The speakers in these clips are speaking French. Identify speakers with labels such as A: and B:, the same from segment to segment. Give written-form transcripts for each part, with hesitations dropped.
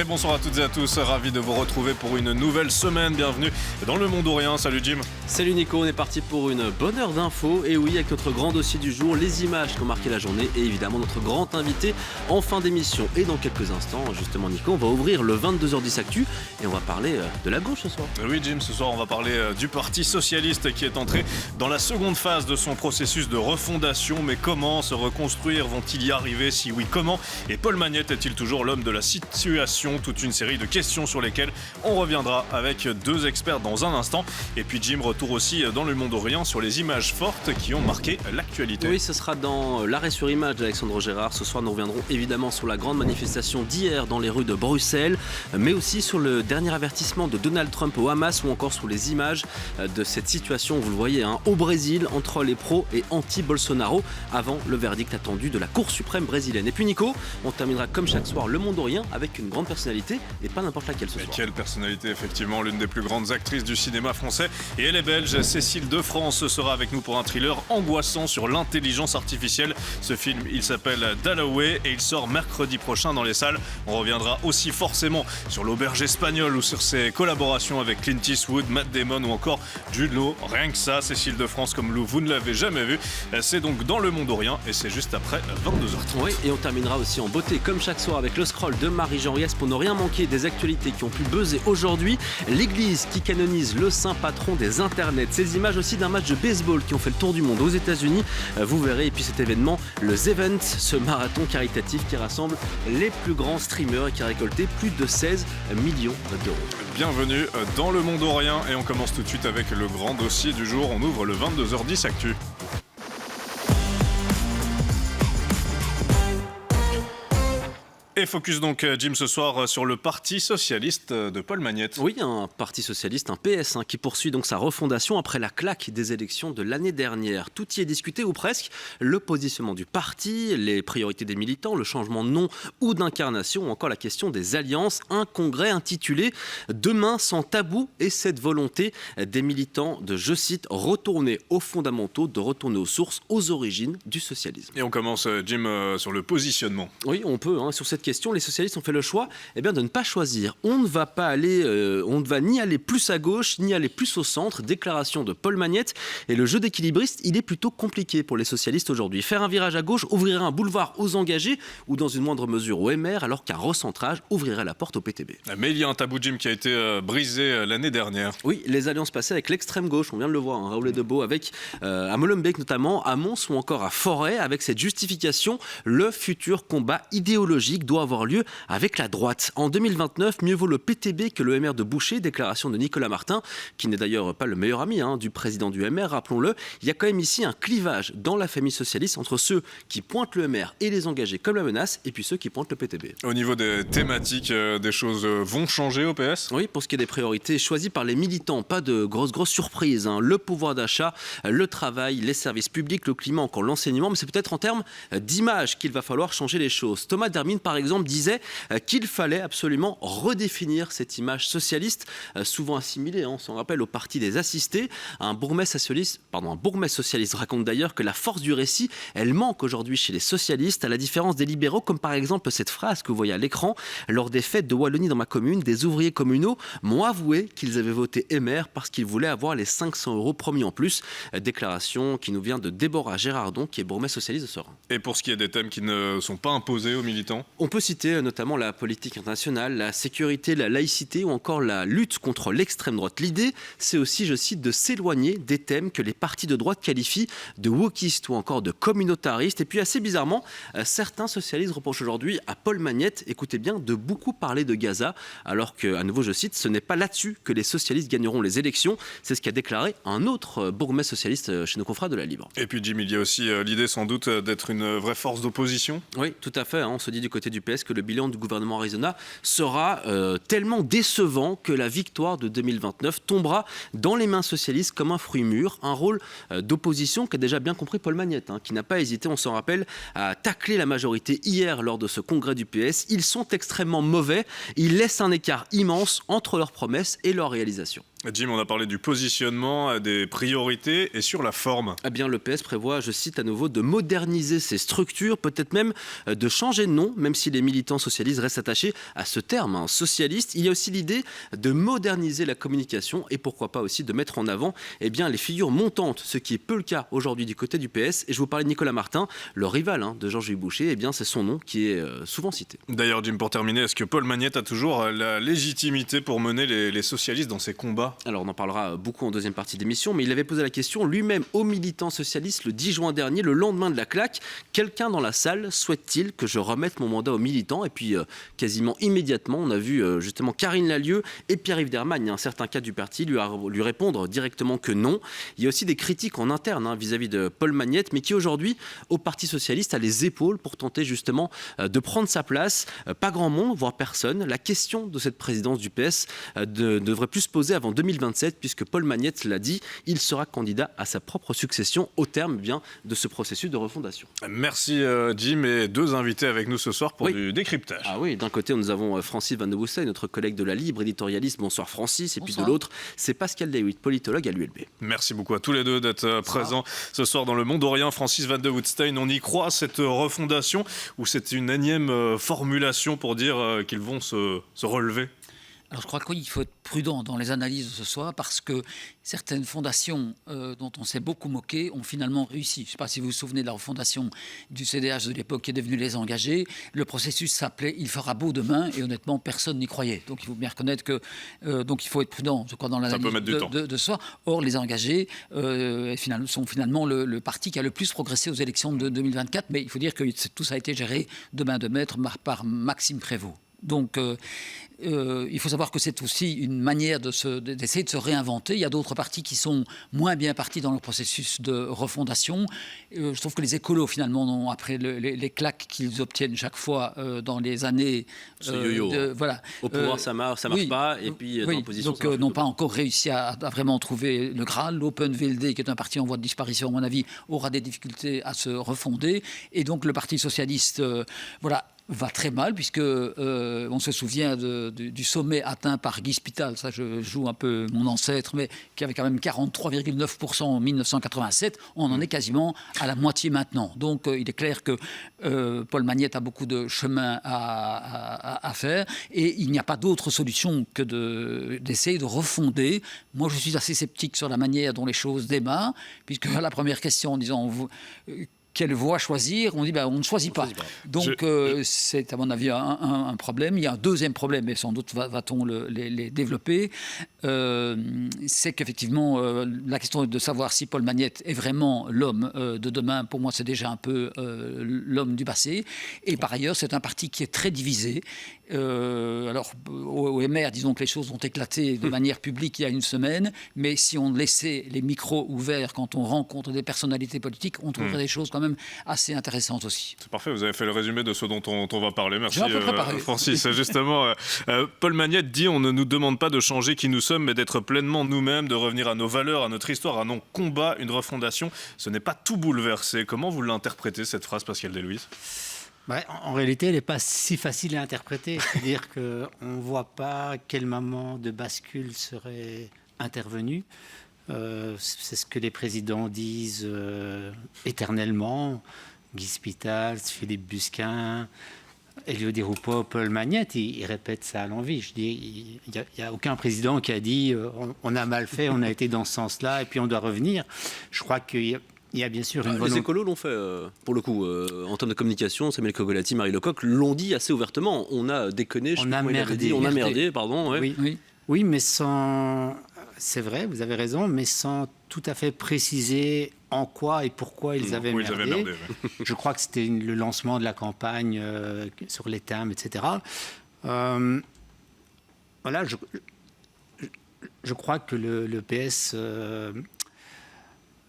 A: Et bonsoir à toutes et à tous, ravi de vous retrouver pour une nouvelle semaine. Bienvenue dans Le Mondorien. Salut Jim.
B: Salut Nico, on est parti pour une bonne heure d'infos. Et oui, avec notre grand dossier du jour, les images qui ont marqué la journée et évidemment notre grand invité en fin d'émission. Et dans quelques instants, justement Nico, on va ouvrir le 22h10 Actu et on va parler de la gauche ce soir.
A: Oui Jim, ce soir on va parler du Parti Socialiste qui est entré dans la seconde phase de son processus de refondation. Mais comment se reconstruire? Vont-ils y arriver? Si oui, comment? Et Paul Magnette est-il toujours l'homme de la situation? Toute une série de questions sur lesquelles on reviendra avec deux experts dans un instant. Et puis Jim, retour aussi dans Le Mondorien sur les images fortes qui ont marqué l'actualité.
B: Oui, ce sera dans l'arrêt sur image d'Alexandre Gérard. Ce soir, nous reviendrons évidemment sur la grande manifestation d'hier dans les rues de Bruxelles, mais aussi sur le dernier avertissement de Donald Trump au Hamas ou encore sur les images de cette situation, vous le voyez, au Brésil, entre les pros et anti-Bolsonaro, avant le verdict attendu de la Cour suprême brésilienne. Et puis Nico, on terminera comme chaque soir Le Mondorien avec une grande personnalité et pas n'importe laquelle ce soir.
A: Quelle personnalité, effectivement, l'une des plus grandes actrices du cinéma français. Et elle est belge, Cécile de France sera avec nous pour un thriller angoissant sur l'intelligence artificielle. Ce film, il s'appelle Dalloway et il sort mercredi prochain dans les salles. On reviendra aussi forcément sur l'auberge espagnole ou sur ses collaborations avec Clint Eastwood, Matt Damon ou encore Jude Law. Rien que ça, Cécile de France comme vous ne l'avez jamais vu. C'est donc dans Le Mondorien et c'est juste après 22h30.
B: Oui, et on terminera aussi en beauté comme chaque soir avec le scroll de Marie-Jean Riès pour ne rien manquer des actualités qui ont pu buzzer aujourd'hui. L'église qui canonise le saint patron des internets. Ces images aussi d'un match de baseball qui ont fait le tour du monde aux États-Unis. Vous verrez. Et puis cet événement, le The Event, ce marathon caritatif qui rassemble les plus grands streamers et qui a récolté plus de 16 millions d'euros.
A: Bienvenue dans Le Mondorien et on commence tout de suite avec le grand dossier du jour. On ouvre le 22h10 Actu. Et focus donc, Jim, ce soir sur le Parti Socialiste de Paul Magnette.
B: Oui, un Parti Socialiste, un PS, qui poursuit donc sa refondation après la claque des élections de l'année dernière. Tout y est discuté, ou presque. Le positionnement du parti, les priorités des militants, le changement de nom ou d'incarnation, ou encore la question des alliances. Un congrès intitulé « Demain sans tabou » et cette volonté des militants de, je cite, retourner aux fondamentaux, de retourner aux sources, aux origines du socialisme.
A: Et on commence, Jim, sur le positionnement.
B: Oui, on peut, sur cette question, les socialistes ont fait le choix de ne pas choisir. On ne va ni aller plus à gauche, ni aller plus au centre. Déclaration de Paul Magnette. Et le jeu d'équilibriste, il est plutôt compliqué pour les socialistes aujourd'hui. Faire un virage à gauche ouvrirait un boulevard aux engagés ou dans une moindre mesure au MR, alors qu'un recentrage ouvrirait la porte au PTB.
A: Mais il y a un tabou, Jim, qui a été brisé l'année dernière.
B: Oui, les alliances passées avec l'extrême gauche, on vient de le voir, Raoul Debeau, avec à Molenbeek notamment, à Mons ou encore à Forêt, avec cette justification, le futur combat idéologique doit avoir lieu avec la droite. En 2029, mieux vaut le PTB que le MR de Boucher, déclaration de Nicolas Martin, qui n'est d'ailleurs pas le meilleur ami du président du MR, rappelons-le. Il y a quand même ici un clivage dans la famille socialiste entre ceux qui pointent le MR et les engagés comme la menace, et puis ceux qui pointent le PTB.
A: Au niveau des thématiques, des choses vont changer au PS ?
B: Oui, pour ce qui est des priorités choisies par les militants, pas de grosses surprises. Le pouvoir d'achat, le travail, les services publics, le climat, encore l'enseignement, mais c'est peut-être en termes d'image qu'il va falloir changer les choses. Thomas Dermine, par exemple, disait qu'il fallait absolument redéfinir cette image socialiste, souvent assimilée, on s'en rappelle, au parti des assistés. Un bourgmestre socialiste raconte d'ailleurs que la force du récit, elle manque aujourd'hui chez les socialistes, à la différence des libéraux, comme par exemple cette phrase que vous voyez à l'écran. Lors des fêtes de Wallonie dans ma commune, des ouvriers communaux m'ont avoué qu'ils avaient voté MR parce qu'ils voulaient avoir les 500 € promis en plus. Déclaration qui nous vient de Déborah Gérardon, qui est bourgmestre socialiste de Serein.
A: Et pour ce qui est des thèmes qui ne sont pas imposés aux militants ?
B: On peut citer notamment la politique internationale, la sécurité, la laïcité ou encore la lutte contre l'extrême droite. L'idée, c'est aussi, je cite, de s'éloigner des thèmes que les partis de droite qualifient de wokistes ou encore de communautaristes. Et puis assez bizarrement, certains socialistes reprochent aujourd'hui à Paul Magnette, écoutez bien, de beaucoup parler de Gaza, alors que, à nouveau je cite, ce n'est pas là-dessus que les socialistes gagneront les élections. C'est ce qu'a déclaré un autre bourgmestre socialiste chez nos confrères de La Libre.
A: Et puis Jim, il y a aussi l'idée sans doute d'être une vraie force d'opposition.
B: Oui, tout à fait. On se dit du côté du PS que le bilan du gouvernement Arizona sera tellement décevant que la victoire de 2029 tombera dans les mains socialistes comme un fruit mûr. Un rôle d'opposition qu'a déjà bien compris Paul Magnette, qui n'a pas hésité, on s'en rappelle, à tacler la majorité hier lors de ce congrès du PS. Ils sont extrêmement mauvais. Ils laissent un écart immense entre leurs promesses et leurs réalisations.
A: Jim, on a parlé du positionnement, des priorités et sur la forme.
B: Eh bien, le PS prévoit, je cite à nouveau, de moderniser ses structures, peut-être même de changer de nom, même si les militants socialistes restent attachés à ce terme, socialiste. Il y a aussi l'idée de moderniser la communication et pourquoi pas aussi de mettre en avant les figures montantes, ce qui est peu le cas aujourd'hui du côté du PS. Et je vous parlais de Nicolas Martin, le rival de Georges-Louis Boucher, c'est son nom qui est souvent cité.
A: D'ailleurs, Jim, pour terminer, est-ce que Paul Magnette a toujours la légitimité pour mener les socialistes dans ces combats ?
B: Alors on en parlera beaucoup en deuxième partie d'émission, mais il avait posé la question lui-même aux militants socialistes le 10 juin dernier, le lendemain de la claque. Quelqu'un dans la salle souhaite-t-il que je remette mon mandat aux militants ? Et puis quasiment immédiatement, on a vu justement Karine Lallieu et Pierre-Yves Dermagne, un certain cas du parti, lui répondre directement que non. Il y a aussi des critiques en interne vis-à-vis de Paul Magnette, mais qui aujourd'hui, au Parti socialiste, a les épaules pour tenter justement de prendre sa place. Pas grand monde, voire personne. La question de cette présidence du PS devrait plus se poser avant 2027, puisque Paul Magnette l'a dit, il sera candidat à sa propre succession au terme de ce processus de refondation.
A: Merci Jim, et deux invités avec nous ce soir pour du décryptage.
B: Ah oui, d'un côté nous avons Francis Van de Woestijn, notre collègue de la Libre, éditorialiste. Bonsoir Francis. Et puis de l'autre, c'est Pascal Dewitt, politologue à l'ULB.
A: Merci beaucoup à tous les deux d'être présents ce soir dans le Monde Orient. Francis Van de Woestijn, on y croit cette refondation ou c'est une énième formulation pour dire qu'ils vont se relever ?
C: Alors je crois qu'il faut être prudent dans les analyses de ce soir parce que certaines fondations dont on s'est beaucoup moqué ont finalement réussi. Je ne sais pas si vous vous souvenez de la refondation du CDH de l'époque qui est devenue Les Engagés. Le processus s'appelait « Il fera beau demain » et honnêtement personne n'y croyait. Donc il faut bien reconnaître que donc il faut être prudent je crois, dans l'analyse de ce soir. Or Les Engagés sont finalement le parti qui a le plus progressé aux élections de 2024, mais il faut dire que tout ça a été géré de main de maître par Maxime Prévost. Donc, il faut savoir que c'est aussi une manière d'essayer de se réinventer. Il y a d'autres partis qui sont moins bien partis dans le processus de refondation. Je trouve que les écolos, finalement, après les claques qu'ils obtiennent chaque fois dans les années...
B: voilà. Au pouvoir, ça marche pas. Et puis, dans l'opposition,
C: donc, n'ont pas encore réussi à vraiment trouver le Graal. L'Open VLD, qui est un parti en voie de disparition, à mon avis, aura des difficultés à se refonder. Et donc, le Parti socialiste, va très mal, puisque on se souvient du sommet atteint par Guy Spital, ça je joue un peu mon ancêtre, mais qui avait quand même 43,9% en 1987, on en est quasiment à la moitié maintenant. Donc il est clair que Paul Magnette a beaucoup de chemin à faire, et il n'y a pas d'autre solution que d'essayer de refonder. Moi je suis assez sceptique sur la manière dont les choses démarrent, puisque à la première question en disant... quelle voie choisir ? On dit on ne choisit pas. Donc c'est à mon avis un problème. Il y a un deuxième problème, mais sans doute va-t-on les développer. C'est qu'effectivement la question de savoir si Paul Magnette est vraiment l'homme de demain, pour moi c'est déjà un peu l'homme du passé. Et par ailleurs c'est un parti qui est très divisé. Alors au MR, disons que les choses ont éclaté de manière publique il y a une semaine, mais si on laissait les micros ouverts quand on rencontre des personnalités politiques, on trouverait des choses quand même assez intéressantes aussi.
A: C'est parfait, vous avez fait le résumé de ce dont on va parler. Merci Francis.
B: Justement,
A: Paul Magnette dit on ne nous demande pas de changer qui nous sommes, mais d'être pleinement nous-mêmes, de revenir à nos valeurs, à notre histoire, à nos combats. Une refondation, ce n'est pas tout bouleverser. Comment vous l'interprétez cette phrase, Pascal Deluise ?
D: En réalité, elle n'est pas si facile à interpréter. C'est-à-dire qu'on ne voit pas quel moment de bascule serait intervenu. C'est ce que les présidents disent éternellement. Guy Spital, Philippe Busquin, Elio Di Rupo, Paul Magnette, ils répètent ça à l'envi. Je dis, il n'y a aucun président qui a dit on a mal fait, on a été dans ce sens-là, et puis on doit revenir. Je crois qu'il y a bien sûr une volonté.
B: Les écolos l'ont fait, pour le coup, en termes de communication. Samuel Cogolati, Marie Lecoq l'ont dit assez ouvertement. On a déconné,
D: on a merdé,
B: pardon. Ouais.
D: Oui, mais sans... C'est vrai, vous avez raison, mais sans tout à fait préciser en quoi et pourquoi ils avaient merdé. Je crois que c'était le lancement de la campagne sur les termes, etc. Voilà, je crois que le PS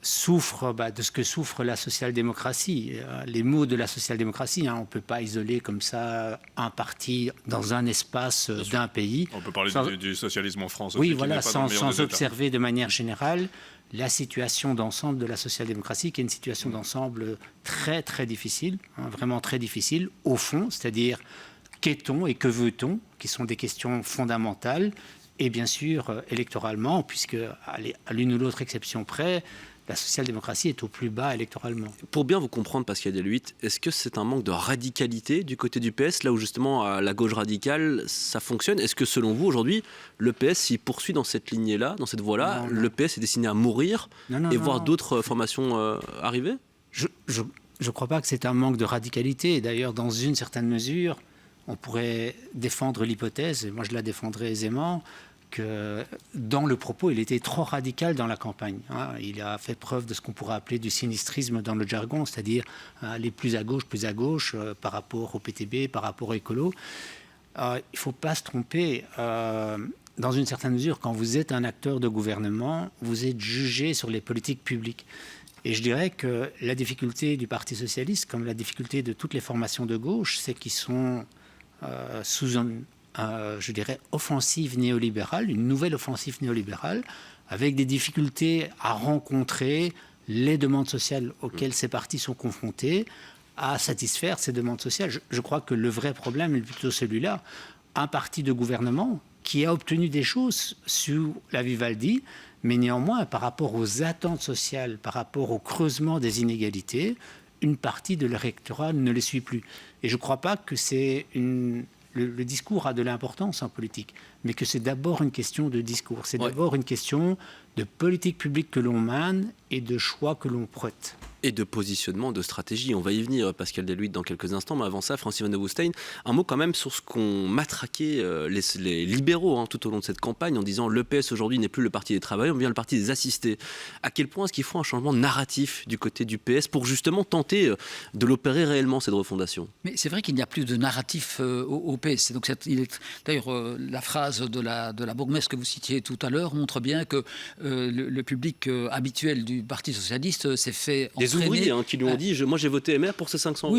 D: souffre de ce que souffre la social-démocratie. Les maux de la social-démocratie, on ne peut pas isoler comme ça un parti dans un espace d'un pays.
A: On peut parler du socialisme en France.
D: Oui, voilà, sans observer de manière générale la situation d'ensemble de la social-démocratie, qui est une situation d'ensemble très, très difficile, vraiment très difficile, au fond, c'est-à-dire qu'est-on et que veut-on, qui sont des questions fondamentales. et bien sûr électoralement, puisque à l'une ou l'autre exception près, la social-démocratie est au plus bas électoralement.
B: Pour bien vous comprendre, Pascal Deluitte, est-ce que c'est un manque de radicalité du côté du PS, là où justement à la gauche radicale, ça fonctionne? Est-ce que selon vous, aujourd'hui, le PS, s'il poursuit dans cette lignée-là, dans cette voie-là, le PS est destiné à mourir et voir d'autres formations arriver?
D: Je ne crois pas que c'est un manque de radicalité. D'ailleurs, dans une certaine mesure, on pourrait défendre l'hypothèse, et moi je la défendrais aisément, que dans le propos, il était trop radical dans la campagne. Il a fait preuve de ce qu'on pourrait appeler du sinistrisme dans le jargon, c'est-à-dire aller plus à gauche par rapport au PTB, par rapport au écolo. Il ne faut pas se tromper. Dans une certaine mesure, quand vous êtes un acteur de gouvernement, vous êtes jugé sur les politiques publiques. Et je dirais que la difficulté du Parti socialiste, comme la difficulté de toutes les formations de gauche, c'est qu'ils sont sous je dirais, offensive néolibérale, une nouvelle offensive néolibérale, avec des difficultés à rencontrer les demandes sociales auxquelles ces partis sont confrontés, à satisfaire ces demandes sociales. Je crois que le vrai problème est plutôt celui-là. Un parti de gouvernement qui a obtenu des choses sous la Vivaldi, mais néanmoins, par rapport aux attentes sociales, par rapport au creusement des inégalités, une partie de l'électorat ne les suit plus. Et je ne crois pas que c'est le discours a de l'importance en politique, mais que c'est d'abord une question de discours. C'est d'abord une question de politique publique que l'on mène et de choix que l'on prête.
B: Et de positionnement, de stratégie. On va y venir, Pascal Deluitte, dans quelques instants. Mais avant ça, Francis Van Hoogenstein, un mot quand même sur ce qu'ont matraqué les libéraux tout au long de cette campagne en disant le PS aujourd'hui n'est plus le parti des travailleurs, mais bien le parti des assistés. À quel point est-ce qu'il faut un changement narratif du côté du PS pour justement tenter de l'opérer réellement, cette refondation?
C: Mais c'est vrai qu'il n'y a plus de narratif au PS. Donc d'ailleurs, la phrase de la bourgmestre que vous citiez tout à l'heure montre bien que le public habituel du Parti socialiste s'est fait
B: des ouvriers qui lui ont dit moi j'ai voté MR pour ces 500 euros.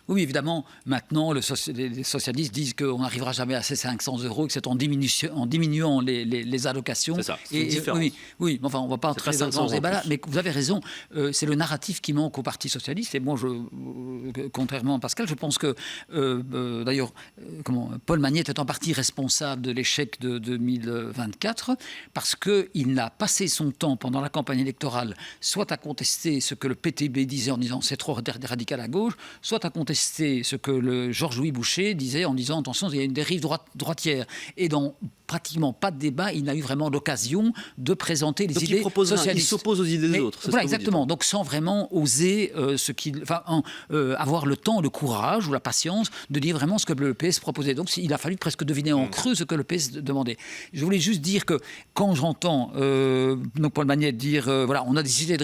C: Oui, évidemment. Maintenant, les socialistes disent qu'on n'arrivera jamais à ces 500 euros, que c'est en diminuant les allocations.
B: C'est ça, c'est une différence.
C: Oui, enfin, on ne va pas entrer dans ce débat-là, mais vous avez raison, c'est le narratif qui manque au Parti socialiste. Et moi, contrairement à Pascal, je pense que, d'ailleurs, Paul Magnette est en partie responsable de l'échec de 2024, parce qu'il n'a passé son temps pendant la campagne électorale, soit à contester ce que le PTB disait en disant c'est trop radical à gauche, soit à contester ce que le Georges-Louis Boucher disait en disant attention, il y a une dérive droitière. Et dans pratiquement pas de débat, il n'a eu vraiment l'occasion de présenter les idées socialistes.
B: Il s'oppose aux idées des autres.
C: Voilà, exactement. Donc sans vraiment oser avoir le temps, le courage ou la patience de dire vraiment ce que le PS proposait. Donc il a fallu presque deviner en creux ce que le PS demandait. Je voulais juste dire que quand j'entends Paul Magnette dire voilà, on a décidé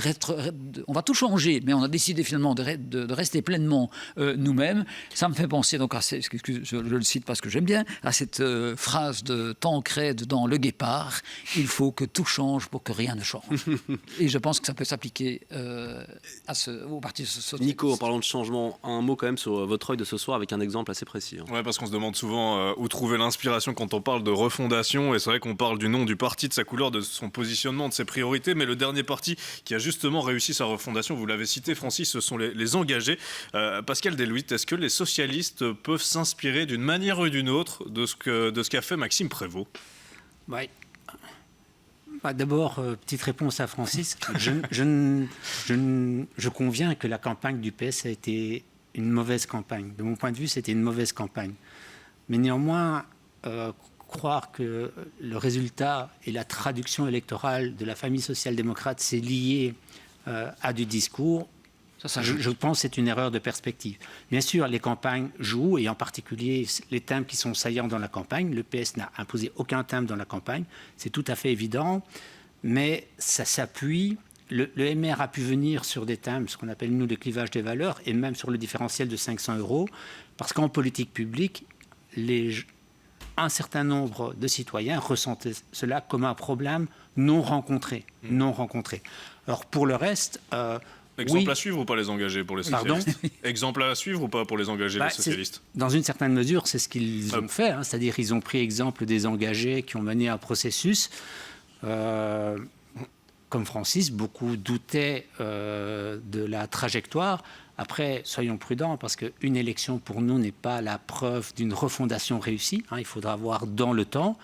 C: on va tout changer, mais on a décidé finalement de rester pleinement nous-mêmes, ça me fait penser donc je le cite parce que j'aime bien, à cette phrase de Tancrède dans Le Guépard, il faut que tout change pour que rien ne change. Et je pense que ça peut s'appliquer au Parti socialiste.
B: Nico, en parlant de changement, un mot quand même sur votre œil de ce soir avec un exemple assez précis.
A: Ouais, parce qu'on se demande souvent où trouver l'inspiration quand on parle de refondation, et c'est vrai qu'on parle du nom du parti, de sa couleur, de son positionnement, de ses priorités, mais le dernier parti qui a justement réussi sa refondation, vous l'avez cité Francis, ce sont les engagés. Pascal Deluitte, est-ce que les socialistes peuvent s'inspirer d'une manière ou d'une autre de ce qu'a fait Maxime Prévost?
D: Oui. D'abord, petite réponse à Francis. Je conviens que la campagne du PS a été une mauvaise campagne. De mon point de vue, c'était une mauvaise campagne. Mais néanmoins, croire que le résultat et la traduction électorale de la famille social-démocrate, c'est lié à du discours, je pense que c'est une erreur de perspective. Bien sûr, les campagnes jouent, et en particulier les thèmes qui sont saillants dans la campagne. Le PS n'a imposé aucun thème dans la campagne, c'est tout à fait évident, mais ça s'appuie. Le MR a pu venir sur des thèmes, ce qu'on appelle nous le clivage des valeurs, et même sur le différentiel de 500 euros, parce qu'en politique publique, un certain nombre de citoyens ressentaient cela comme un problème non rencontré. Alors pour le reste...
A: Exemple à suivre ou pas les engagés pour les socialistes? Exemple à suivre ou pas pour les engagés les socialistes?
D: Dans une certaine mesure, c'est ce qu'ils ont fait. C'est-à-dire qu'ils ont pris exemple des engagés qui ont mené un processus. Comme Francis, beaucoup doutaient de la trajectoire. Après, soyons prudents, parce qu'une élection pour nous n'est pas la preuve d'une refondation réussie. Il faudra voir dans le temps.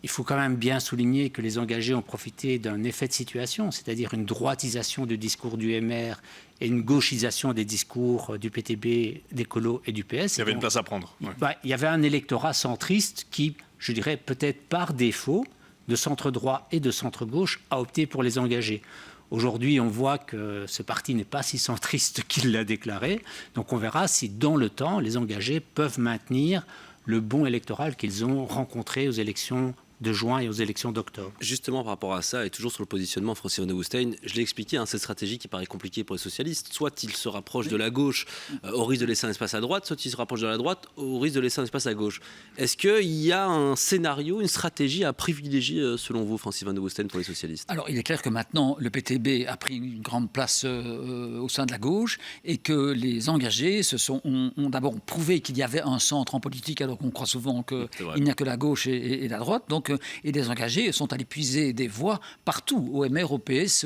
D: il faut quand même bien souligner que les engagés ont profité d'un effet de situation, c'est-à-dire une droitisation du discours du MR et une gauchisation des discours du PTB, des Colos et du PS.
A: Il y avait une place à prendre. Ouais.
D: Il y avait un électorat centriste qui, je dirais peut-être par défaut, de centre-droit et de centre-gauche, a opté pour les engagés. Aujourd'hui, on voit que ce parti n'est pas si centriste qu'il l'a déclaré. Donc on verra si, dans le temps, les engagés peuvent maintenir le bon électoral qu'ils ont rencontré aux élections de juin et aux élections d'octobre.
B: Justement, par rapport à ça, et toujours sur le positionnement, Francis Van Hoostein, je l'ai expliqué, cette stratégie qui paraît compliquée pour les socialistes, soit ils se rapprochent de la gauche au risque de laisser un espace à droite, soit ils se rapprochent de la droite au risque de laisser un espace à gauche. Est-ce qu'il y a un scénario, une stratégie à privilégier, selon vous, Francis Van Hoostein, pour les socialistes?
C: Alors, il est clair que maintenant, le PTB a pris une grande place au sein de la gauche et que les engagés ont d'abord prouvé qu'il y avait un centre en politique, alors qu'on croit souvent qu'il n'y a que la gauche et la droite. Donc, et les engagés sont allés puiser des voix partout, au MR, au PS,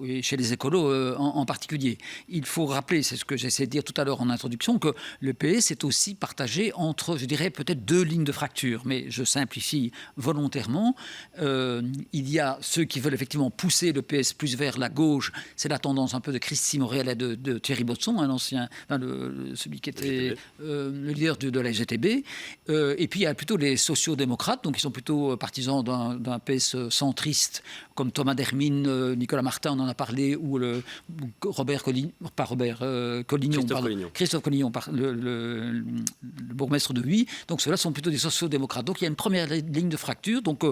C: et chez les écolos en particulier. Il faut rappeler, c'est ce que j'essaie de dire tout à l'heure en introduction, que le PS est aussi partagé entre, je dirais, peut-être deux lignes de fracture, mais je simplifie volontairement. Il y a ceux qui veulent effectivement pousser le PS plus vers la gauche. C'est la tendance un peu de Christy Morel et de Thierry Botsson, celui qui était le leader de la SGTB. Et puis il y a plutôt les sociaux-démocrates, donc ils sont plutôt partisans d'un PS centriste, comme Thomas Dermine, Nicolas Martin, on en a parlé, ou Christophe Collignon, le bourgmestre de Huy. Donc ceux-là sont plutôt des sociaux-démocrates. Donc il y a une première ligne de fracture. Donc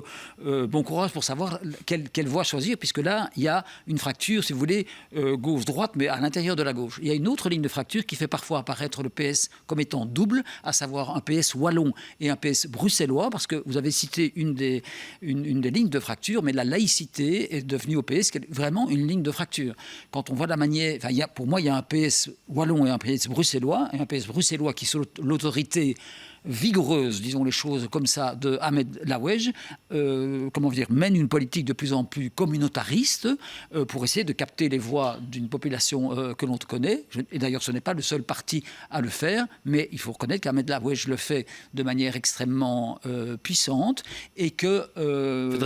C: bon courage pour savoir quelle voie choisir, puisque là, il y a une fracture, si vous voulez, gauche-droite, mais à l'intérieur de la gauche. Il y a une autre ligne de fracture qui fait parfois apparaître le PS comme étant double, à savoir un PS wallon et un PS bruxellois, parce que vous avez cité une des lignes de fracture, mais la laïcité est devenue au PS vraiment une ligne de fracture. Quand on voit la manière... pour moi, il y a un PS wallon et un PS bruxellois, et un PS bruxellois qui, sous l'autorité vigoureuse, disons les choses comme ça, de Ahmed Laouedj, mène une politique de plus en plus communautariste pour essayer de capter les voix d'une population que l'on connaît. Et d'ailleurs, ce n'est pas le seul parti à le faire, mais il faut reconnaître qu'Ahmed Laouedj le fait de manière extrêmement puissante et que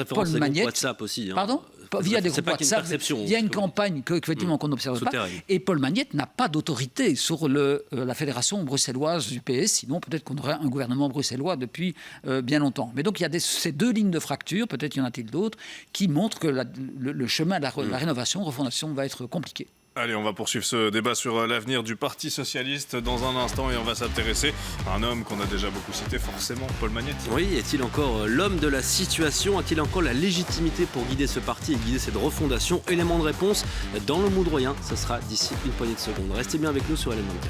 C: Paul Magnette...
B: WhatsApp aussi.
C: Pardon ? Via des groupes WhatsApp, il y a une campagne qu'effectivement qu'on n'observe pas. Et Paul Magnette n'a pas d'autorité sur la fédération bruxelloise du PS, sinon peut-être qu'on aurait un gouvernement bruxellois depuis bien longtemps. Mais donc il y a ces deux lignes de fracture, peut-être y en a-t-il d'autres, qui montrent que le chemin de la rénovation, refondation va être compliqué.
A: Allez, on va poursuivre ce débat sur l'avenir du Parti Socialiste dans un instant et on va s'intéresser à un homme qu'on a déjà beaucoup cité, forcément, Paul Magnette.
B: Oui, est-il encore l'homme de la situation? A-t-il encore la légitimité pour guider ce parti et guider cette refondation? Élément de réponse dans le Moudroyen, ce sera d'ici une poignée de secondes. Restez bien avec nous sur Élément de 4.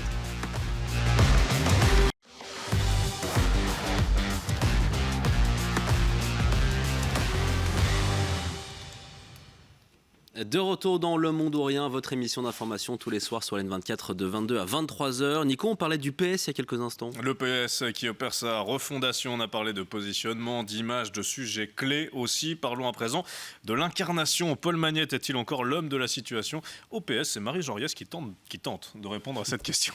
B: De retour dans Le Monde ou Rien, votre émission d'information tous les soirs sur LN24 de 22 à 23h. Nico, on parlait du PS il y a quelques instants.
A: Le PS qui opère sa refondation, on a parlé de positionnement, d'image, de sujets clés aussi. Parlons à présent de l'incarnation. Paul Magnette est-il encore l'homme de la situation? Au PS, c'est Marie Joriès qui tente de répondre à cette question.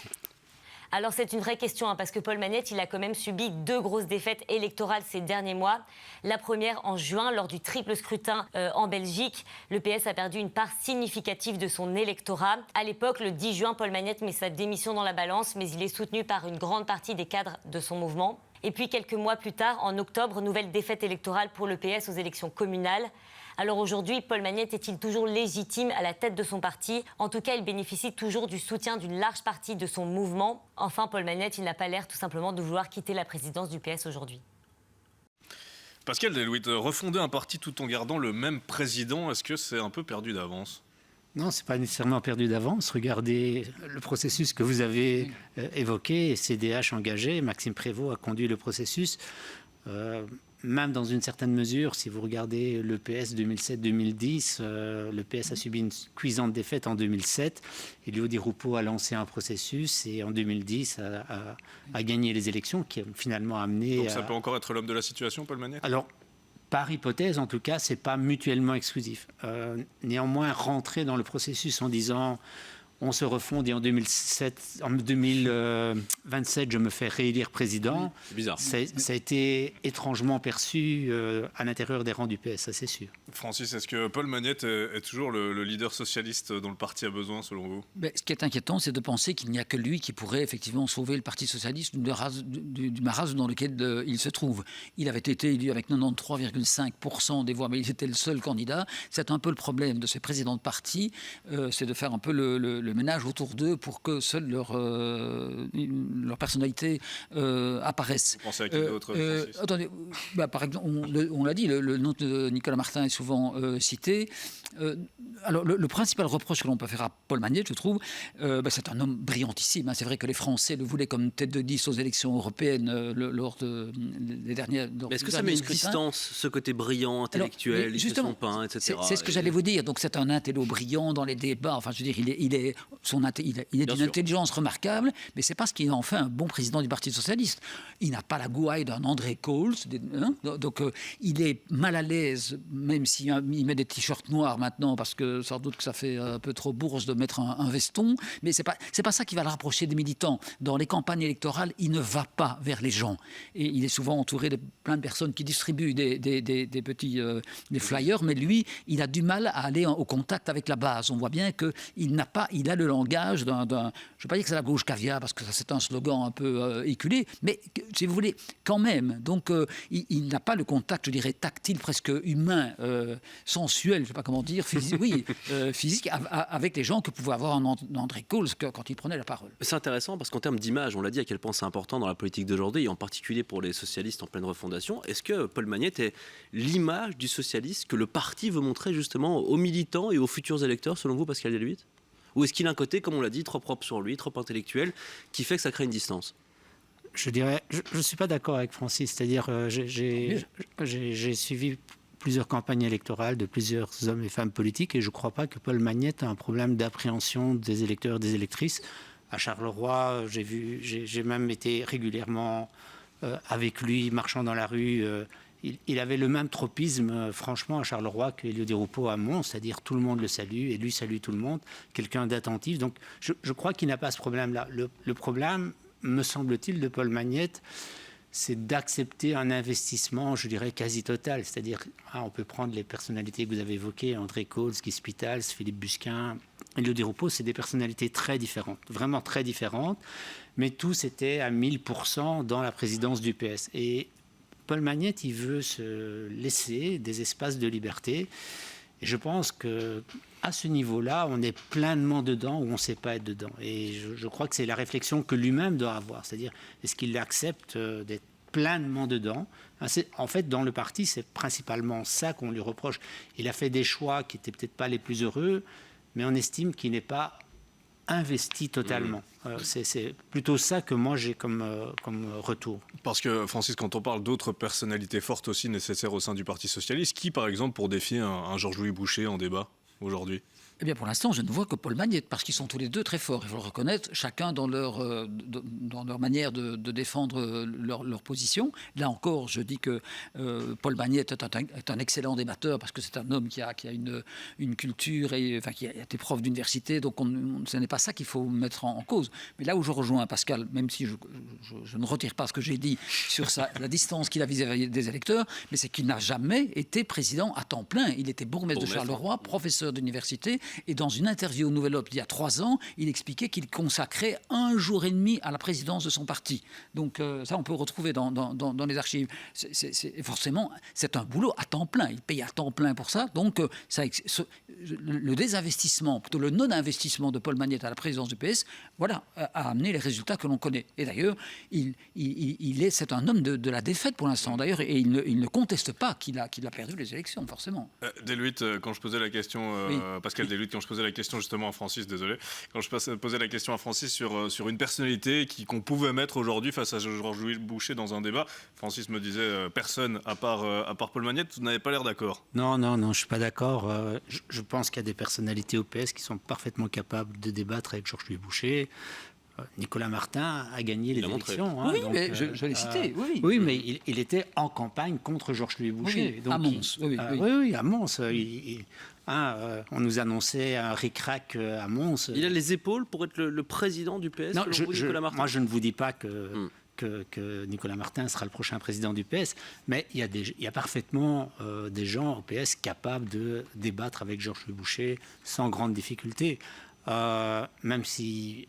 E: Alors c'est une vraie question, parce que Paul Magnette, il a quand même subi 2 grosses défaites électorales ces derniers mois. La première en juin, lors du triple scrutin en Belgique. Le PS a perdu une part significative de son électorat. À l'époque, le 10 juin, Paul Magnette met sa démission dans la balance, mais il est soutenu par une grande partie des cadres de son mouvement. Et puis quelques mois plus tard, en octobre, nouvelle défaite électorale pour le PS aux élections communales. Alors aujourd'hui, Paul Magnette est-il toujours légitime à la tête de son parti? En tout cas, il bénéficie toujours du soutien d'une large partie de son mouvement. Enfin, Paul Magnette, il n'a pas l'air tout simplement de vouloir quitter la présidence du PS aujourd'hui.
A: Pascal Delouit, refonder un parti tout en gardant le même président, est-ce que c'est un peu perdu d'avance?
D: Non, ce n'est pas nécessairement perdu d'avance. Regardez le processus que vous avez évoqué, CDH engagé, Maxime Prévost a conduit le processus. Même dans une certaine mesure, si vous regardez le PS 2007-2010, le PS a subi une cuisante défaite en 2007. Elio Di Rupo a lancé un processus et en 2010 a gagné les élections qui ont finalement amené...
A: Donc ça peut encore être l'homme de la situation, Paul Magnette?
D: Alors, par hypothèse, en tout cas, ce n'est pas mutuellement exclusif. Néanmoins, rentrer dans le processus en disant on se refonde et en 2027, je me fais réélire président.
B: C'est bizarre.
D: Ça a été étrangement perçu à l'intérieur des rangs du PS, ça c'est sûr.
A: Francis, est-ce que Paul Magnette est toujours le leader socialiste dont le parti a besoin, selon vous?
C: Mais ce qui est inquiétant, c'est de penser qu'il n'y a que lui qui pourrait effectivement sauver le Parti socialiste du marasme dans lequel il se trouve. Il avait été élu avec 93,5% des voix, mais il était le seul candidat. C'est un peu le problème de ces présidents de parti, c'est de faire un peu le ménage autour d'eux pour que seule leur personnalité apparaisse.
A: Vous pensez à qui d'autre, Francis?
C: Attendez, par exemple, on l'a dit, le nom de Nicolas Martin est souvent cité. Alors, le principal reproche que l'on peut faire à Paul Magnette, je trouve, c'est un homme brillantissime. C'est vrai que les Français le voulaient comme tête de liste aux élections européennes lors des dernières.
B: Mais est-ce que ça met une distance, ce côté brillant, intellectuel, il fait son pain, etc.
C: C'est ce que j'allais vous dire. Donc c'est un intello brillant dans les débats. Enfin, je veux dire, il est d'une intelligence remarquable, mais c'est pas ce qui en fait un bon président du Parti socialiste. Il n'a pas la gouaille d'un André Coles, donc il est mal à l'aise, même s'il met des t-shirts noirs maintenant, parce que sans doute que ça fait un peu trop bourse de mettre un veston. Mais c'est pas ça qui va le rapprocher des militants. Dans les campagnes électorales, il ne va pas vers les gens. Et il est souvent entouré de plein de personnes qui distribuent des petits des flyers, mais lui, il a du mal à aller au contact avec la base. On voit bien qu'il a le langage d'un, je ne vais pas dire que c'est la gauche caviar, parce que ça c'est un slogan un peu éculé, mais si vous voulez, quand même. Donc il n'a pas le contact, je dirais, tactile, presque humain, sensuel, je ne sais pas comment dire, physique, avec les gens que pouvait avoir un André Coles quand il prenait la parole.
B: C'est intéressant parce qu'en termes d'image, on l'a dit à quel point c'est important dans la politique d'aujourd'hui, et en particulier pour les socialistes en pleine refondation. Est-ce que Paul Magnette est l'image du socialiste que le parti veut montrer justement aux militants et aux futurs électeurs, selon vous, Pascal Deluitte? Ou est-ce qu'il a un côté, comme on l'a dit, trop propre sur lui, trop intellectuel, qui fait que ça crée une distance?
D: Je dirais, je ne suis pas d'accord avec Francis, c'est-à-dire j'ai suivi plusieurs campagnes électorales de plusieurs hommes et femmes politiques et je ne crois pas que Paul Magnette a un problème d'appréhension des électeurs et des électrices. À Charleroi, j'ai même été régulièrement avec lui, marchant dans la rue. Il avait le même tropisme, franchement, à Charleroi qu'Élio Di Rupo à Mons, c'est-à-dire tout le monde le salue et lui salue tout le monde, quelqu'un d'attentif. Donc je crois qu'il n'a pas ce problème-là. Le problème, me semble-t-il, de Paul Magnette, c'est d'accepter un investissement, je dirais, quasi total. C'est-à-dire, on peut prendre les personnalités que vous avez évoquées, André Coles, Guy Spitals, Philippe Busquin, Élio Di Rupo, c'est des personnalités très différentes, vraiment très différentes, mais tous étaient à 1000% dans la présidence du PS. Et Paul Magnette, il veut se laisser des espaces de liberté. Et je pense qu'à ce niveau-là, on est pleinement dedans ou on ne sait pas être dedans. Et je crois que c'est la réflexion que lui-même doit avoir. C'est-à-dire, est-ce qu'il accepte d'être pleinement dedans? En fait, dans le parti, c'est principalement ça qu'on lui reproche. Il a fait des choix qui n'étaient peut-être pas les plus heureux, mais on estime qu'il n'est pas investi totalement. C'est plutôt ça que moi j'ai comme retour.
A: Parce que Francis, quand on parle d'autres personnalités fortes aussi nécessaires au sein du Parti socialiste, qui par exemple pour défier un Georges-Louis Boucher en débat aujourd'hui?
C: Eh bien, pour l'instant, je ne vois que Paul Magnette, parce qu'ils sont tous les deux très forts, il faut le reconnaître, chacun dans leur manière de défendre leur position. Là encore, je dis que Paul Magnette est un excellent débatteur, parce que c'est un homme qui a une culture, qui a été prof d'université, donc ce n'est pas ça qu'il faut mettre en cause. Mais là où je rejoins Pascal, même si je ne retire pas ce que j'ai dit sur la distance qu'il a vis-à-vis des électeurs, mais c'est qu'il n'a jamais été président à temps plein. Il était bourgmestre de Charleroi, professeur d'université. Et dans une interview au Nouvel Obs il y a 3 ans, il expliquait qu'il consacrait 1 jour et demi à la présidence de son parti. Donc ça, on peut retrouver dans les archives. Forcément, c'est un boulot à temps plein. Il paye à temps plein pour ça. Donc le désinvestissement, plutôt le non-investissement de Paul Magnette à la présidence du PS, voilà, a amené les résultats que l'on connaît. Et d'ailleurs, c'est un homme de la défaite pour l'instant. D'ailleurs, et il ne conteste pas qu'il a perdu les élections, forcément.
A: Deluitte, quand je posais la question,
C: oui.
A: Pascal Deluitte, quand je posais la question justement à Francis, désolé, quand je posais la question à Francis sur une personnalité qu'on pouvait mettre aujourd'hui face à Georges-Louis Boucher dans un débat, Francis me disait personne à part Paul Magnette. Vous n'avez pas l'air d'accord?
D: Non, je ne suis pas d'accord. Je pense qu'il y a des personnalités au PS qui sont parfaitement capables de débattre avec Georges-Louis Boucher. Nicolas Martin a gagné les élections.
C: Oui, mais je l'ai cité.
D: Oui, mais il était en campagne contre Georges-Louis Boucher.
C: Oui, donc, à Mons.
D: Oui, à Mons. On nous annonçait un ric-rac à Mons.
B: Il a les épaules pour être le président du PS,
D: Non,
B: Nicolas Martin.
D: moi, je ne vous dis pas que Nicolas Martin sera le prochain président du PS, mais il y a parfaitement des gens au PS capables de débattre avec Georges-Louis Boucher sans grande difficulté, même si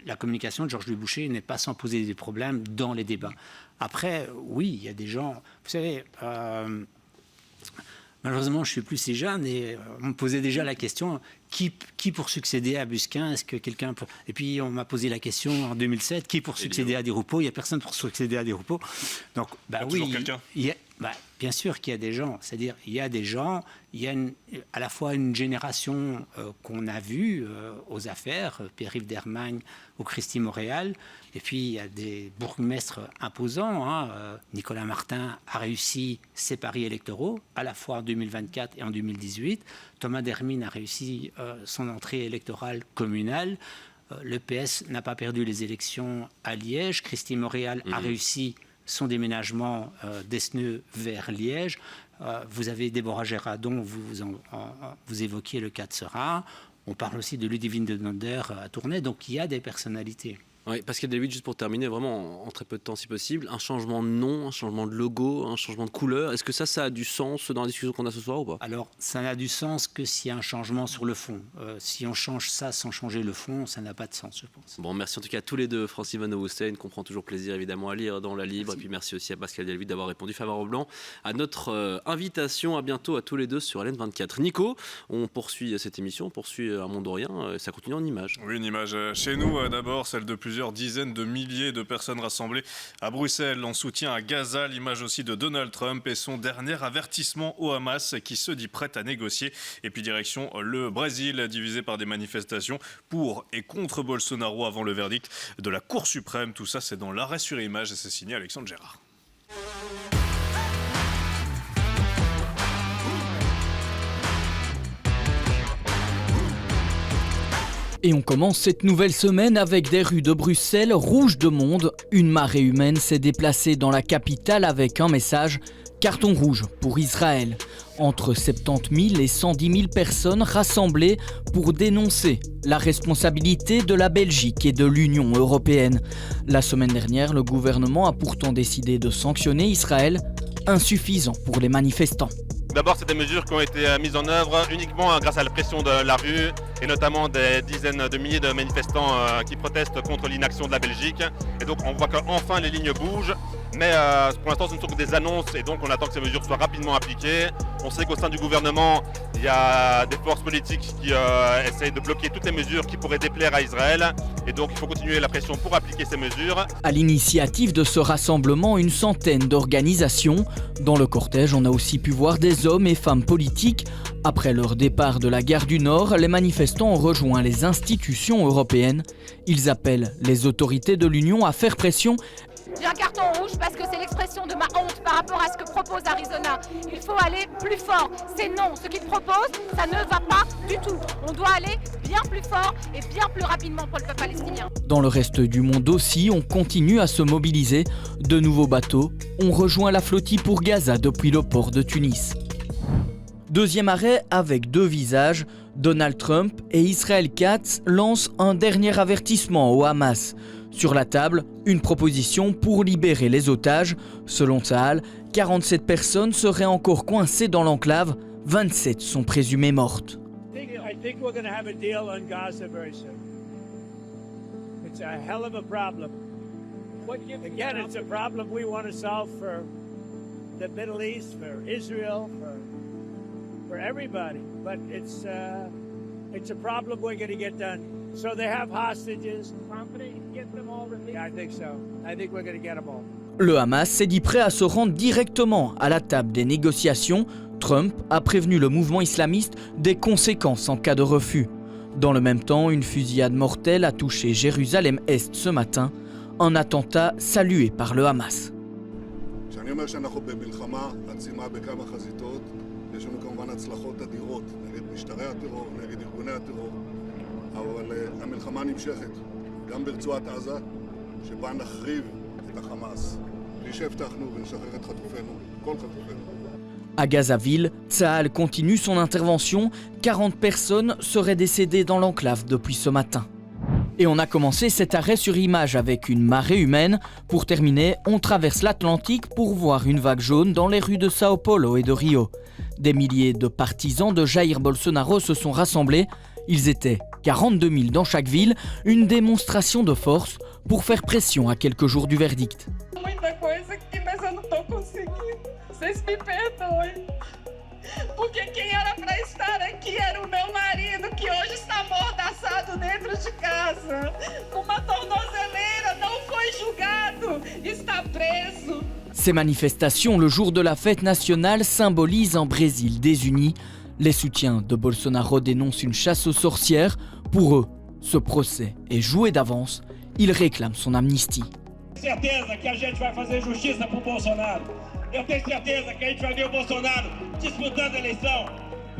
D: la communication de Georges-Louis Boucher n'est pas sans poser des problèmes dans les débats. Après, oui, il y a des gens... Vous savez, malheureusement, je ne suis plus si jeune et on me posait déjà la question, qui pour succéder à Busquin? Est-ce que quelqu'un peut... Et puis, on m'a posé la question en 2007, qui pour succéder à Di Rupo? Il n'y a personne pour succéder à Di Rupo. Donc,
A: toujours quelqu'un.
D: Bien sûr qu'il y a des gens. C'est-à-dire, il y a des gens, il y a à la fois une génération qu'on a vue aux affaires, Pierre-Yves Dermagne ou Christy Montréal, et puis il y a des bourgmestres imposants. Nicolas Martin a réussi ses paris électoraux, à la fois en 2024 et en 2018. Thomas Dermine a réussi son entrée électorale communale. Le PS n'a pas perdu les élections à Liège. Christy Montréal a réussi son déménagement d'Esneux vers Liège. Vous avez Déborah Gérardon, vous évoquiez le cas de Seurat. On parle aussi de Ludivine de Nonder à Tournai. Donc il y a des personnalités.
B: Oui, Pascal Delvit, juste pour terminer, vraiment en très peu de temps si possible, un changement de nom, un changement de logo, un changement de couleur, est-ce que ça a du sens dans la discussion qu'on a ce soir ou pas?
D: Alors, ça n'a du sens que s'il y a un changement sur le fond. Si on change ça sans changer le fond, ça n'a pas de sens, je pense.
B: Bon, merci en tout cas à tous les deux, Francis Van Housten, qu'on prend toujours plaisir évidemment à lire dans La Libre,
D: Merci.
B: et puis merci aussi à Pascal Delvit d'avoir répondu favorablement à notre invitation. À bientôt à tous les deux sur LN24. Nico, on poursuit cette émission, on poursuit un Mondorien, ça continue en images.
A: Oui, une image chez nous d'abord, celle de plusieurs dizaines de milliers de personnes rassemblées à Bruxelles en soutien à Gaza. L'image aussi de Donald Trump et son dernier avertissement au Hamas qui se dit prêt à négocier. Et puis direction le Brésil, divisé par des manifestations pour et contre Bolsonaro avant le verdict de la Cour suprême. Tout ça, c'est dans l'arrêt sur image et c'est signé Alexandre Gérard.
F: Et on commence cette nouvelle semaine avec des rues de Bruxelles rouges de monde. Une marée humaine s'est déplacée dans la capitale avec un message « Carton rouge pour Israël ». Entre 70 000 et 110 000 personnes rassemblées pour dénoncer la responsabilité de la Belgique et de l'Union européenne. La semaine dernière, le gouvernement a pourtant décidé de sanctionner Israël, insuffisant pour les manifestants.
G: D'abord, c'est des mesures qui ont été mises en œuvre uniquement grâce à la pression de la rue et notamment des dizaines de milliers de manifestants qui protestent contre l'inaction de la Belgique. Et donc, on voit qu'enfin les lignes bougent. Mais pour l'instant, ce ne sont que des annonces et donc on attend que ces mesures soient rapidement appliquées. On sait qu'au sein du gouvernement, il y a des forces politiques qui essayent de bloquer toutes les mesures qui pourraient déplaire à Israël. Et donc, il faut continuer la pression pour appliquer ces mesures.
F: À l'initiative de ce rassemblement, une centaine d'organisations. Dans le cortège, on a aussi pu voir des hommes et femmes politiques. Après leur départ de la gare du Nord, les manifestants ont rejoint les institutions européennes. Ils appellent les autorités de l'Union à faire pression.
H: J'ai un carton rouge parce que c'est l'expression de ma honte par rapport à ce que propose Arizona. Il faut aller plus fort. C'est non. Ce qu'ils proposent, ça ne va pas du tout. On doit aller bien plus fort et bien plus rapidement pour le peuple palestinien.
F: Dans le reste du monde aussi, on continue à se mobiliser. De nouveaux bateaux ont rejoint la flottille pour Gaza depuis le port de Tunis. Deuxième arrêt avec deux visages. Donald Trump et Israel Katz lancent un dernier avertissement au Hamas. Sur la table, une proposition pour libérer les otages. Selon Tsahal, 47 personnes seraient encore coincées dans l'enclave, 27 sont présumées mortes.
I: I think we're going to have a deal on Gaza very soon. It's a hell of a problem. Again, it's a problem we want to solve for the Middle East, for Israel, for everybody. But it's a problem we're going to get done. So they have hostages. Confident you can get them all released? Yeah, I think so. I think we're going to get them all.
F: Le Hamas s'est dit prêt à se rendre directement à la table des négociations. Trump a prévenu le mouvement islamiste des conséquences en cas de refus. Dans le même temps, une fusillade mortelle a touché Jérusalem-Est ce matin, un attentat salué par le Hamas.
J: גם ברצועת עזה, שבה נחריב את החמאס. בלי שהבטחנו ונשחרר את חטופינו, כל חטופינו.
F: À Gazaville, Tsahal continue son intervention. 40 personnes seraient décédées dans l'enclave depuis ce matin. Et on a commencé cet arrêt sur image avec une marée humaine. Pour terminer, on traverse l'Atlantique pour voir une vague jaune dans les rues de Sao Paulo et de Rio. Des milliers de partisans de Jair Bolsonaro se sont rassemblés. Ils étaient 42 000 dans chaque ville, une démonstration de force pour faire pression à quelques jours du verdict.
K: Vocês me perdoem, porque quem era para estar aqui era o meu marido, que hoje está amordaçado dentro de casa, com uma tornozeleira, não foi julgado, está preso.
F: Ces manifestations le jour de la fête nationale symbolisent un Brésil désuni. Les soutiens de Bolsonaro dénoncent une chasse aux sorcières. Pour eux, ce procès est joué d'avance. Ils réclament son amnistie.
I: Certeza que a gente vai fazer justiça pro Bolsonaro. Eu tenho certeza que a gente vai ver o Bolsonaro disputando a eleição.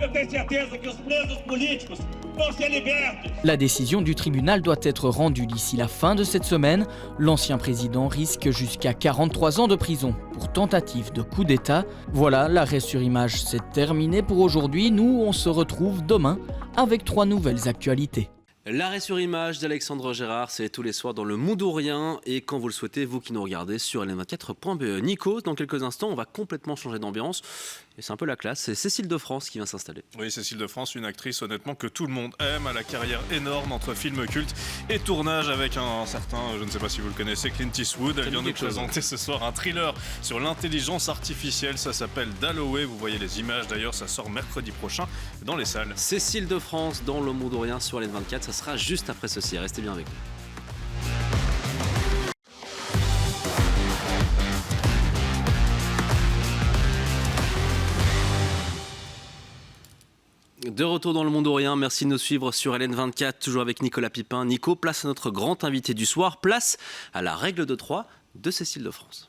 I: Eu tenho certeza que os presos políticos vão ser libertos.
F: La décision du tribunal doit être rendue d'ici la fin de cette semaine. L'ancien président risque jusqu'à 43 ans de prison pour tentative de coup d'État. Voilà, l'arrêt sur image, c'est terminé pour aujourd'hui. Nous, on se retrouve demain avec 3 nouvelles actualités.
B: L'arrêt sur image d'Alexandre Gérard, c'est tous les soirs dans le Monde ou Rien et quand vous le souhaitez, vous qui nous regardez sur LN24.be. Nico, dans quelques instants, on va complètement changer d'ambiance et c'est un peu la classe. C'est Cécile de France qui vient s'installer.
A: Oui, Cécile de France, une actrice honnêtement que tout le monde aime, à la carrière énorme entre films cultes et tournage avec un certain, je ne sais pas si vous le connaissez, Clint Eastwood. Elle vient nous présenter ce soir un thriller sur l'intelligence artificielle. Ça s'appelle Dalloway. Vous voyez les images d'ailleurs, ça sort mercredi prochain dans les salles.
B: Cécile de France dans le Monde ou Rien sur LN24. Ça sera juste après ceci. Restez bien avec nous. De retour dans le Monde ou Rien, merci de nous suivre sur LN24, toujours avec Nicolas Pipin. Nico, place à notre grand invité du soir, place à la règle de 3 de Cécile de France.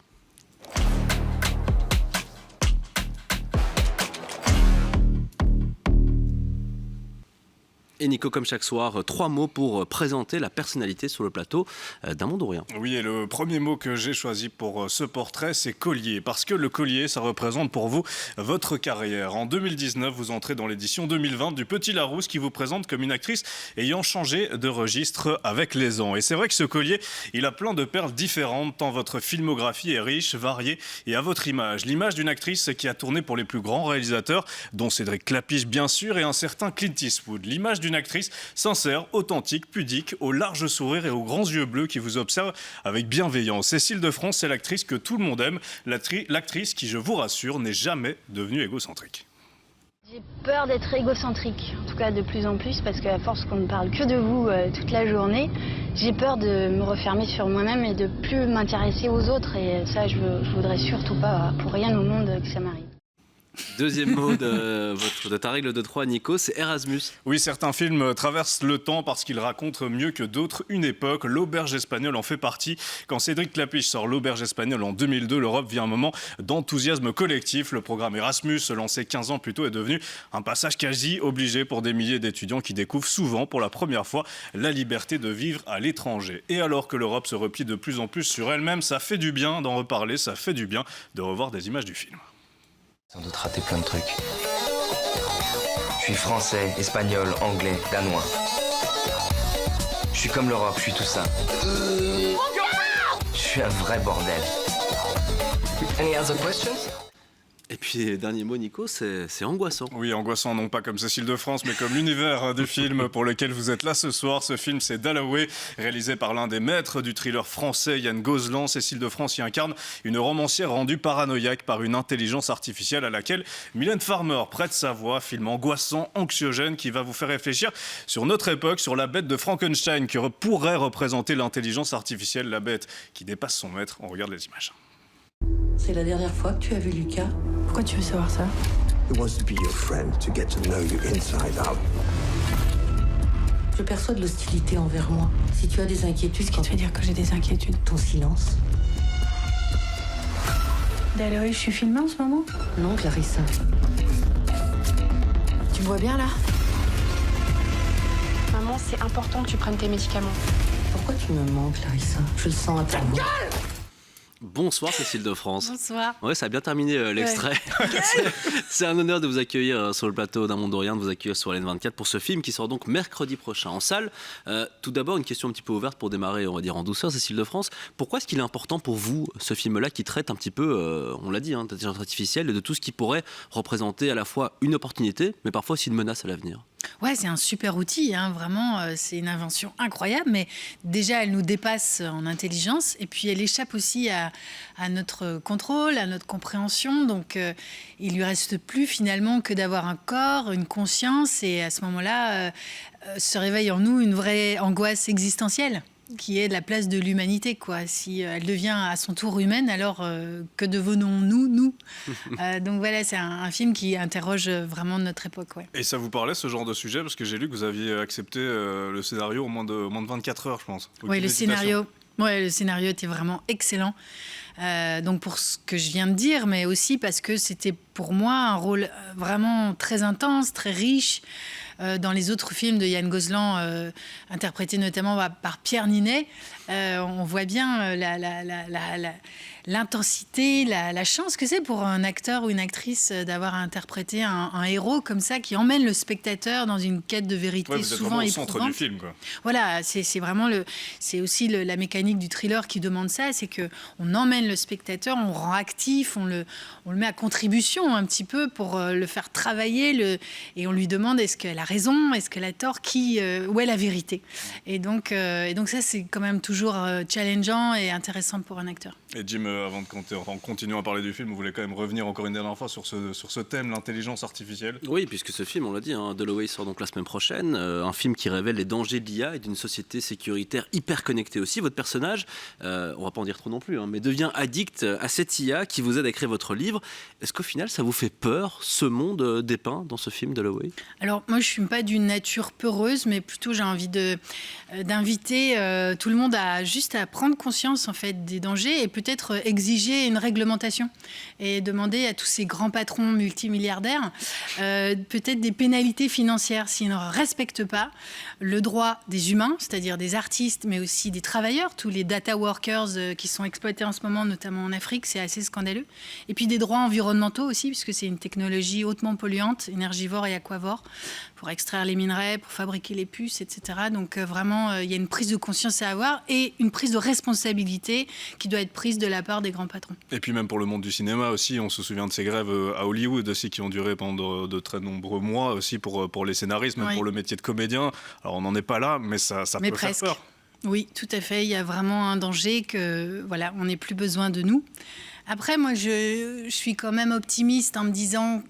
B: Et Nico, comme chaque soir, 3 mots pour présenter la personnalité sur le plateau d'un Monde ou Rien.
A: Oui, et le premier mot que j'ai choisi pour ce portrait, c'est collier. Parce que le collier, ça représente pour vous votre carrière. En 2019, vous entrez dans l'édition 2020 du Petit Larousse qui vous présente comme une actrice ayant changé de registre avec les ans. Et c'est vrai que ce collier, il a plein de perles différentes, tant votre filmographie est riche, variée et à votre image. L'image d'une actrice qui a tourné pour les plus grands réalisateurs, dont Cédric Clapiche bien sûr, et un certain Clint Eastwood. L'image d'une actrice sincère, authentique, pudique, au large sourire et aux grands yeux bleus qui vous observent avec bienveillance. Cécile de France, c'est l'actrice que tout le monde aime, l'actrice qui, je vous rassure, n'est jamais devenue égocentrique.
L: J'ai peur d'être égocentrique, en tout cas de plus en plus, parce qu'à force qu'on ne parle que de vous toute la journée, j'ai peur de me refermer sur moi-même et de plus m'intéresser aux autres. Et ça, je voudrais surtout pas, pour rien au monde, que ça m'arrive.
B: Deuxième mot de ta règle de 3, Nico, c'est Erasmus.
A: Oui, certains films traversent le temps parce qu'ils racontent mieux que d'autres une époque. L'Auberge espagnole en fait partie. Quand Cédric Clapiche sort L'Auberge espagnole en 2002, l'Europe vit un moment d'enthousiasme collectif. Le programme Erasmus, lancé 15 ans plus tôt, est devenu un passage quasi obligé pour des milliers d'étudiants qui découvrent souvent pour la première fois la liberté de vivre à l'étranger. Et alors que l'Europe se replie de plus en plus sur elle-même, ça fait du bien d'en reparler, ça fait du bien de revoir des images du film.
M: Sans doute raté plein de trucs. Je suis français, espagnol, anglais, danois. Je suis comme l'Europe, je suis tout ça. Je suis un vrai bordel. Any other questions?
B: Et puis, dernier mot, Nico, c'est angoissant.
A: Oui, angoissant, non pas comme Cécile de France, mais comme l'univers du film pour lequel vous êtes là ce soir. Ce film, c'est Dalloway, réalisé par l'un des maîtres du thriller français, Yann Gozlan. Cécile de France y incarne une romancière rendue paranoïaque par une intelligence artificielle à laquelle Mylène Farmer prête sa voix. Film angoissant, anxiogène, qui va vous faire réfléchir sur notre époque, sur la bête de Frankenstein, qui pourrait représenter l'intelligence artificielle, la bête qui dépasse son maître. On regarde les images.
N: C'est la dernière fois que tu as vu Lucas. Pourquoi tu veux savoir ça?
O: He wants to be your friend, to get to know you inside out.
N: Je perçois de l'hostilité envers moi. Si tu as des inquiétudes... Qu'est-ce que tu veux dire que j'ai des inquiétudes? Ton silence. Dalloway, je suis filmée en ce moment? Non, Clarissa. Tu me vois bien, là?
P: Maman, c'est important que tu prennes tes médicaments.
N: Pour Pourquoi tu me manques, Larissa? Je le sens à ta voix.
B: Bonsoir Cécile de France.
P: Bonsoir.
B: Ouais, ça a bien terminé l'extrait. Ouais. C'est un honneur de vous accueillir sur le plateau d'Un Monde de Rien, de vous accueillir sur LN24 pour ce film qui sort donc mercredi prochain en salle. Tout d'abord, une question un petit peu ouverte pour démarrer, on va dire en douceur, Cécile de France. Pourquoi est-ce qu'il est important pour vous, ce film-là, qui traite un petit peu, on l'a dit, d'intelligence artificielle et de tout ce qui pourrait représenter à la fois une opportunité, mais parfois aussi une menace à l'avenir?
P: Ouais, c'est un super outil, vraiment. C'est une invention incroyable, mais déjà, elle nous dépasse en intelligence et puis elle échappe aussi à notre contrôle, à notre compréhension. Donc, il lui reste plus finalement que d'avoir un corps, une conscience et à ce moment-là, se réveille en nous une vraie angoisse existentielle, qui est de la place de l'humanité, quoi. Si elle devient à son tour humaine, alors que devenons-nous, nous Donc voilà, c'est un film qui interroge vraiment notre époque, ouais.
A: Et ça vous parlait, ce genre de sujet? Parce que j'ai lu que vous aviez accepté le scénario en moins de 24 heures, je pense.
P: Oui, le scénario était vraiment excellent. Donc pour ce que je viens de dire, mais aussi parce que c'était pour moi un rôle vraiment très intense, très riche. Dans les autres films de Yann Gozlan, interprétés notamment par Pierre Ninet, on voit bien l'intensité, la chance que c'est pour un acteur ou une actrice d'avoir interprété un héros comme ça, qui emmène le spectateur dans une quête de vérité souvent éprouvante. Vous êtes vraiment au centre du film, quoi. Voilà, c'est vraiment c'est aussi la mécanique du thriller qui demande ça, c'est que on emmène le spectateur, on le rend actif, on le met à contribution un petit peu pour le faire travailler, et on lui demande est-ce qu'elle a raison, est-ce qu'elle a tort, où est la vérité. Et donc ça, c'est quand même toujours challengeant et intéressant pour un acteur.
A: Et Jim, en continuant à parler du film, vous voulez quand même revenir encore une dernière fois sur ce thème, l'intelligence artificielle?
B: Oui, puisque ce film, on l'a dit, Dalloway sort donc la semaine prochaine, un film qui révèle les dangers de l'IA et d'une société sécuritaire hyper connectée aussi. Votre personnage, on va pas en dire trop non plus, mais devient addict à cette IA qui vous aide à écrire votre livre. Est-ce qu'au final, ça vous fait peur, ce monde dépeint dans ce film Dalloway? Alors, moi, je suis pas d'une nature peureuse, mais plutôt j'ai envie d'inviter tout le monde à prendre conscience en fait des dangers et peut-être exiger une réglementation et demander à tous ces grands patrons multimilliardaires peut-être des pénalités financières s'ils ne respectent pas le droit des humains, c'est-à-dire des artistes, mais aussi des travailleurs, tous les data workers qui sont exploités en ce moment, notamment en Afrique, c'est assez scandaleux. Et puis des droits environnementaux aussi, puisque c'est une technologie hautement polluante, énergivore et aquavore, pour extraire les minerais, pour fabriquer les puces, etc. Donc vraiment, il y a une prise de conscience à avoir et une prise de responsabilité qui doit être prise de la part des grands patrons.
A: Et puis même pour le monde du cinéma aussi, on se souvient de ces grèves à Hollywood aussi qui ont duré pendant de très nombreux mois aussi pour les scénaristes, même pour le métier de comédien. Alors on n'en est pas là, mais ça peut faire peur.
P: Oui, tout à fait. Il y a vraiment un danger que voilà, on n'ait plus besoin de nous. Après, moi, je suis quand même optimiste en me disant,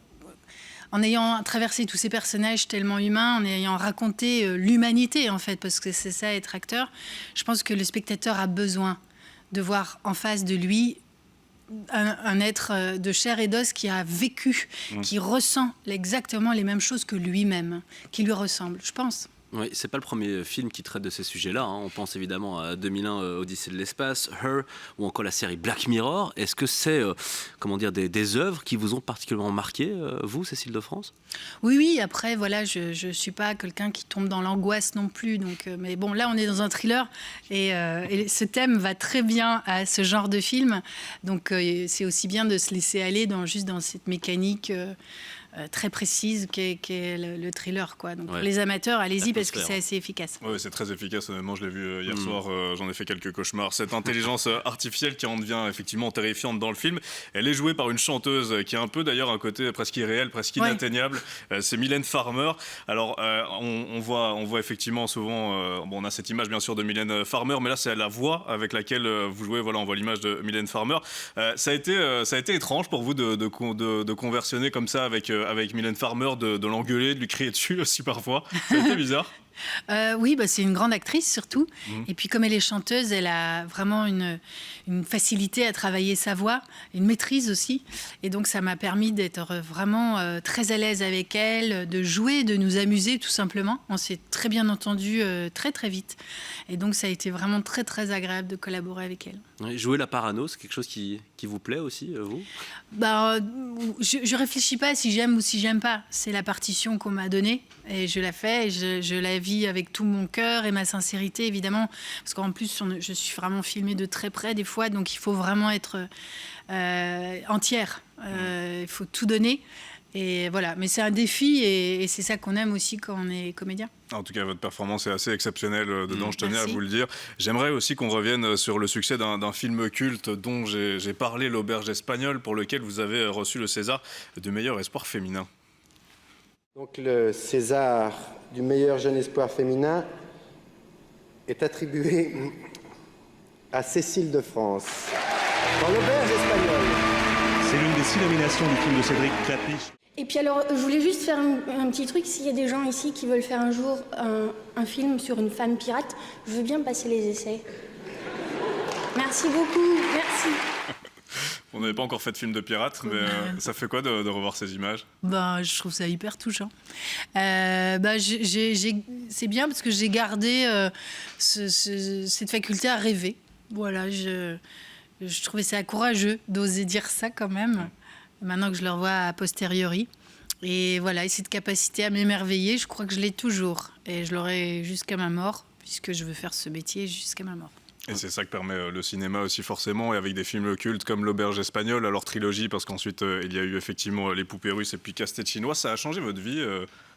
P: en ayant traversé tous ces personnages tellement humains, en ayant raconté l'humanité, en fait, parce que c'est ça, être acteur, je pense que le spectateur a besoin de voir en face de lui un être de chair et d'os qui a vécu, qui ressent exactement les mêmes choses que lui-même, qui lui ressemble, je pense.
B: Oui, c'est pas le premier film qui traite de ces sujets-là. On pense évidemment à 2001, Odyssée de l'espace, Her, ou encore la série Black Mirror. Est-ce que c'est, des œuvres qui vous ont particulièrement marqué, vous, Cécile de France?
P: Oui. Après, voilà, je suis pas quelqu'un qui tombe dans l'angoisse non plus. Donc, mais bon, là, on est dans un thriller et ce thème va très bien à ce genre de film. Donc, c'est aussi bien de se laisser aller dans cette mécanique. Très précise qu'est le thriller, quoi. Donc pour les amateurs, allez-y parce que c'est assez efficace.
A: Oui, c'est très efficace. Honnêtement, je l'ai vu hier soir. J'en ai fait quelques cauchemars. Cette intelligence artificielle qui en devient effectivement terrifiante dans le film, elle est jouée par une chanteuse qui a un peu d'ailleurs un côté presque irréel, presque inatteignable. C'est Mylène Farmer. Alors on voit effectivement souvent, on a cette image bien sûr de Mylène Farmer, mais là c'est la voix avec laquelle vous jouez. Voilà, on voit l'image de Mylène Farmer. Ça a été étrange pour vous de conversionner comme ça avec Mylène Farmer, de l'engueuler, de lui crier dessus aussi parfois. Ça a été bizarre.
P: Oui, c'est une grande actrice surtout. Et puis comme elle est chanteuse, elle a vraiment une facilité à travailler sa voix, une maîtrise aussi. Et donc ça m'a permis d'être vraiment très à l'aise avec elle, de jouer, de nous amuser tout simplement. On s'est très bien entendu très très vite. Et donc ça a été vraiment très très agréable de collaborer avec elle.
B: Oui, jouer la parano, c'est quelque chose qui vous plaît aussi, vous?
P: Je réfléchis pas si j'aime ou si j'aime pas. C'est la partition qu'on m'a donnée et je la fais. Et je la vis avec tout mon cœur et ma sincérité, évidemment. Parce qu'en plus, je suis vraiment filmée de très près des fois, donc il faut vraiment être entière. Il faut tout donner. Et voilà, mais c'est un défi et c'est ça qu'on aime aussi quand on est comédien.
A: En tout cas, votre performance est assez exceptionnelle dedans, je tenais à vous le dire. J'aimerais aussi qu'on revienne sur le succès d'un film culte dont j'ai parlé, L'Auberge espagnole, pour lequel vous avez reçu le César du meilleur espoir féminin.
Q: Donc le César du meilleur jeune espoir féminin est attribué à Cécile de France dans L'Auberge espagnole.
R: C'est l'une des 6 nominations du film de Cédric Klapisch.
L: Et puis alors, je voulais juste faire un petit truc. S'il y a des gens ici qui veulent faire un jour un film sur une femme pirate, je veux bien passer les essais. Merci beaucoup, merci.
A: On n'avait pas encore fait de film de pirate, mais ça fait quoi de revoir ces images?
P: Je trouve ça hyper touchant. C'est bien parce que j'ai gardé cette faculté à rêver. Voilà, je trouvais ça courageux d'oser dire ça quand même. Maintenant que je le revois a posteriori. Et voilà, et cette capacité à m'émerveiller, je crois que je l'ai toujours. Et je l'aurai jusqu'à ma mort, puisque je veux faire ce métier jusqu'à ma mort.
A: Et c'est ça que permet le cinéma aussi forcément, et avec des films cultes comme L'Auberge espagnole, alors trilogie, parce qu'ensuite il y a eu effectivement Les Poupées russes et puis Casse-tête chinois. Ça a changé votre vie,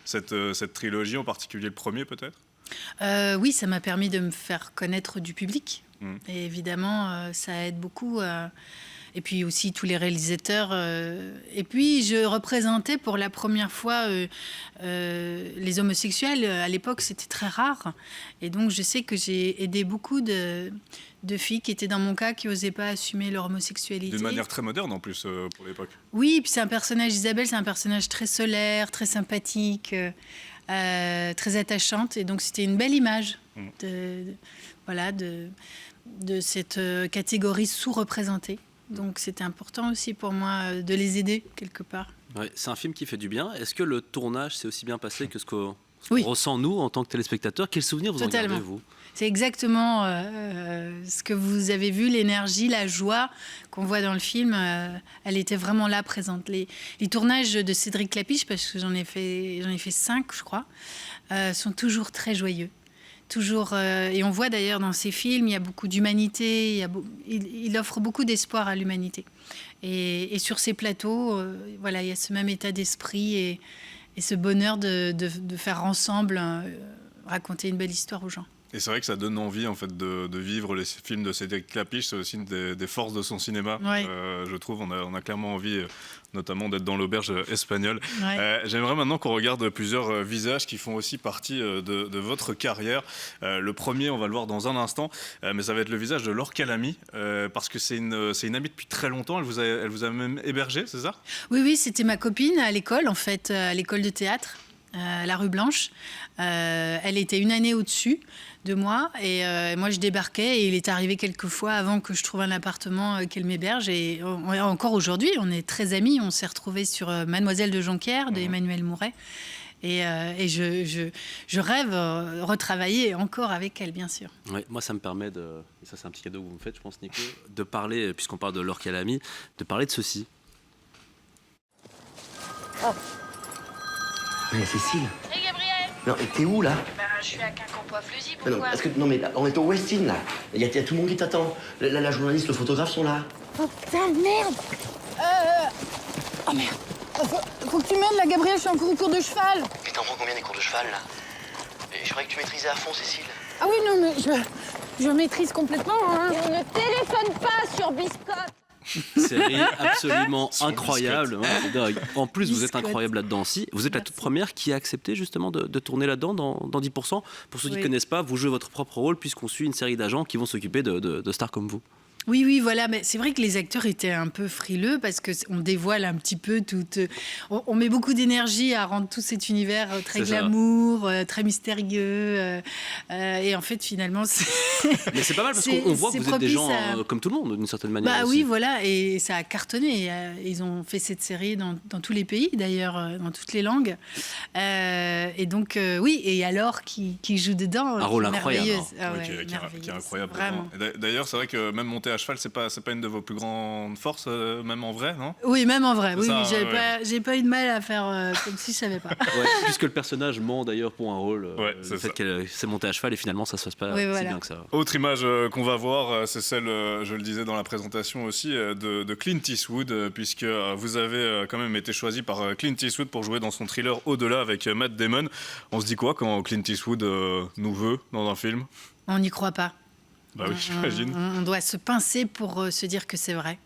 A: cette trilogie, en particulier le premier peut-être?
P: Oui, ça m'a permis de me faire connaître du public. Et évidemment, ça aide beaucoup. Et puis aussi tous les réalisateurs. Et puis, je représentais pour la première fois les homosexuels. À l'époque, c'était très rare. Et donc, je sais que j'ai aidé beaucoup de filles qui étaient dans mon cas, qui n'osaient pas assumer leur homosexualité.
A: D'une manière très moderne en plus pour l'époque.
P: Oui, et puis c'est un personnage, Isabelle, c'est un personnage très solaire, très sympathique, très attachante. Et donc, c'était une belle image de cette catégorie sous-représentée. Donc c'était important aussi pour moi de les aider quelque part.
B: Ouais, c'est un film qui fait du bien. Est-ce que le tournage s'est aussi bien passé que ce qu'on ressent nous en tant que téléspectateurs? Quel souvenir vous en gardez, vous?
P: C'est exactement ce que vous avez vu, l'énergie, la joie qu'on voit dans le film. Elle était vraiment là, présente. Les tournages de Cédric Klapisch, parce que j'en ai fait 5, je crois, sont toujours très joyeux. Toujours, et on voit d'ailleurs dans ces films, il y a beaucoup d'humanité, il offre beaucoup d'espoir à l'humanité. Et sur ces plateaux, il y a ce même état d'esprit et ce bonheur de faire ensemble raconter une belle histoire aux gens.
A: Et c'est vrai que ça donne envie en fait de vivre les films de Cédric Klapisch. C'est aussi une des forces de son cinéma. Ouais. Je trouve on a clairement envie notamment d'être dans L'Auberge espagnole. Ouais. J'aimerais maintenant qu'on regarde plusieurs visages qui font aussi partie de votre carrière. Le premier, on va le voir dans un instant, mais ça va être le visage de Laure Calamy, parce que c'est une amie depuis très longtemps. Elle vous a même hébergé, c'est ça?
P: Oui, c'était ma copine à l'école, en fait, à l'école de théâtre. À la rue Blanche. Elle était une année au-dessus de moi et moi je débarquais et il est arrivé quelques fois avant que je trouve un appartement qu'elle m'héberge et encore aujourd'hui on est très amis, on s'est retrouvés sur Mademoiselle de Jonquière de Emmanuel Mouret et je rêve retravailler encore avec elle bien sûr.
B: Ouais, moi ça me permet et ça c'est un petit cadeau que vous me faites je pense Nico, de parler, puisqu'on parle de Laure Calamy, de parler de ceci.
M: Oh. Mais Cécile.
S: Hey Gabriel.
M: Non, t'es où là?
S: Je suis à Quincampoix-Fleuzy, pourquoi?
M: Non, mais on est au West End là. Il y a tout le monde qui t'attend. La journaliste, le photographe sont là.
S: Oh putain, merde.
P: Oh merde. Faut que tu m'aides là, Gabriel, je suis encore au cours de cheval.
M: Mais t'en prends combien des cours de cheval là? Je croyais que tu maîtrisais à fond, Cécile.
P: Ah oui, non, mais je maîtrise complètement. Hein.
S: Et on ne téléphone pas sur Biscotte.
B: Série absolument incroyable. Ouais, en plus, vous êtes incroyable là-dedans aussi. Vous êtes la toute première qui a accepté justement de tourner là-dedans dans 10%. Pour ceux qui ne connaissent pas, vous jouez votre propre rôle puisqu'on suit une série d'agents qui vont s'occuper de stars comme vous.
P: Oui, voilà. Mais c'est vrai que les acteurs étaient un peu frileux parce qu'on dévoile un petit peu tout. On met beaucoup d'énergie à rendre tout cet univers très glamour, très mystérieux. Et en fait, finalement,
B: mais c'est pas mal parce qu'on voit que vous êtes des gens comme tout le monde d'une certaine manière.
P: Bah
B: aussi.
P: Oui, voilà. Et ça a cartonné. Ils ont fait cette série dans tous les pays, d'ailleurs, dans toutes les langues. Et donc, oui. Et alors, qui joue dedans,
B: un rôle incroyable.
A: Qui est incroyable. Vraiment. D'ailleurs, c'est vrai que même monté à cheval, c'est pas une de vos plus grandes forces, même en vrai, non?
P: Oui, même en vrai. Oui,
A: Ça,
P: j'ai pas eu de mal à faire comme si je savais pas.
B: Ouais, puisque le personnage ment d'ailleurs pour un rôle.
A: C'est
B: le fait qu'elle s'est montée à cheval et finalement ça se passe pas
P: Oui,
B: si
P: voilà.
B: bien que ça.
A: Autre image qu'on va voir, c'est celle, je le disais dans la présentation aussi, de Clint Eastwood, puisque vous avez quand même été choisi par Clint Eastwood pour jouer dans son thriller Au-delà avec Matt Damon. On se dit quoi quand Clint Eastwood nous veut dans un film?
P: On n'y croit pas.
A: Bah oui, j'imagine.
P: On doit se pincer pour se dire que c'est vrai.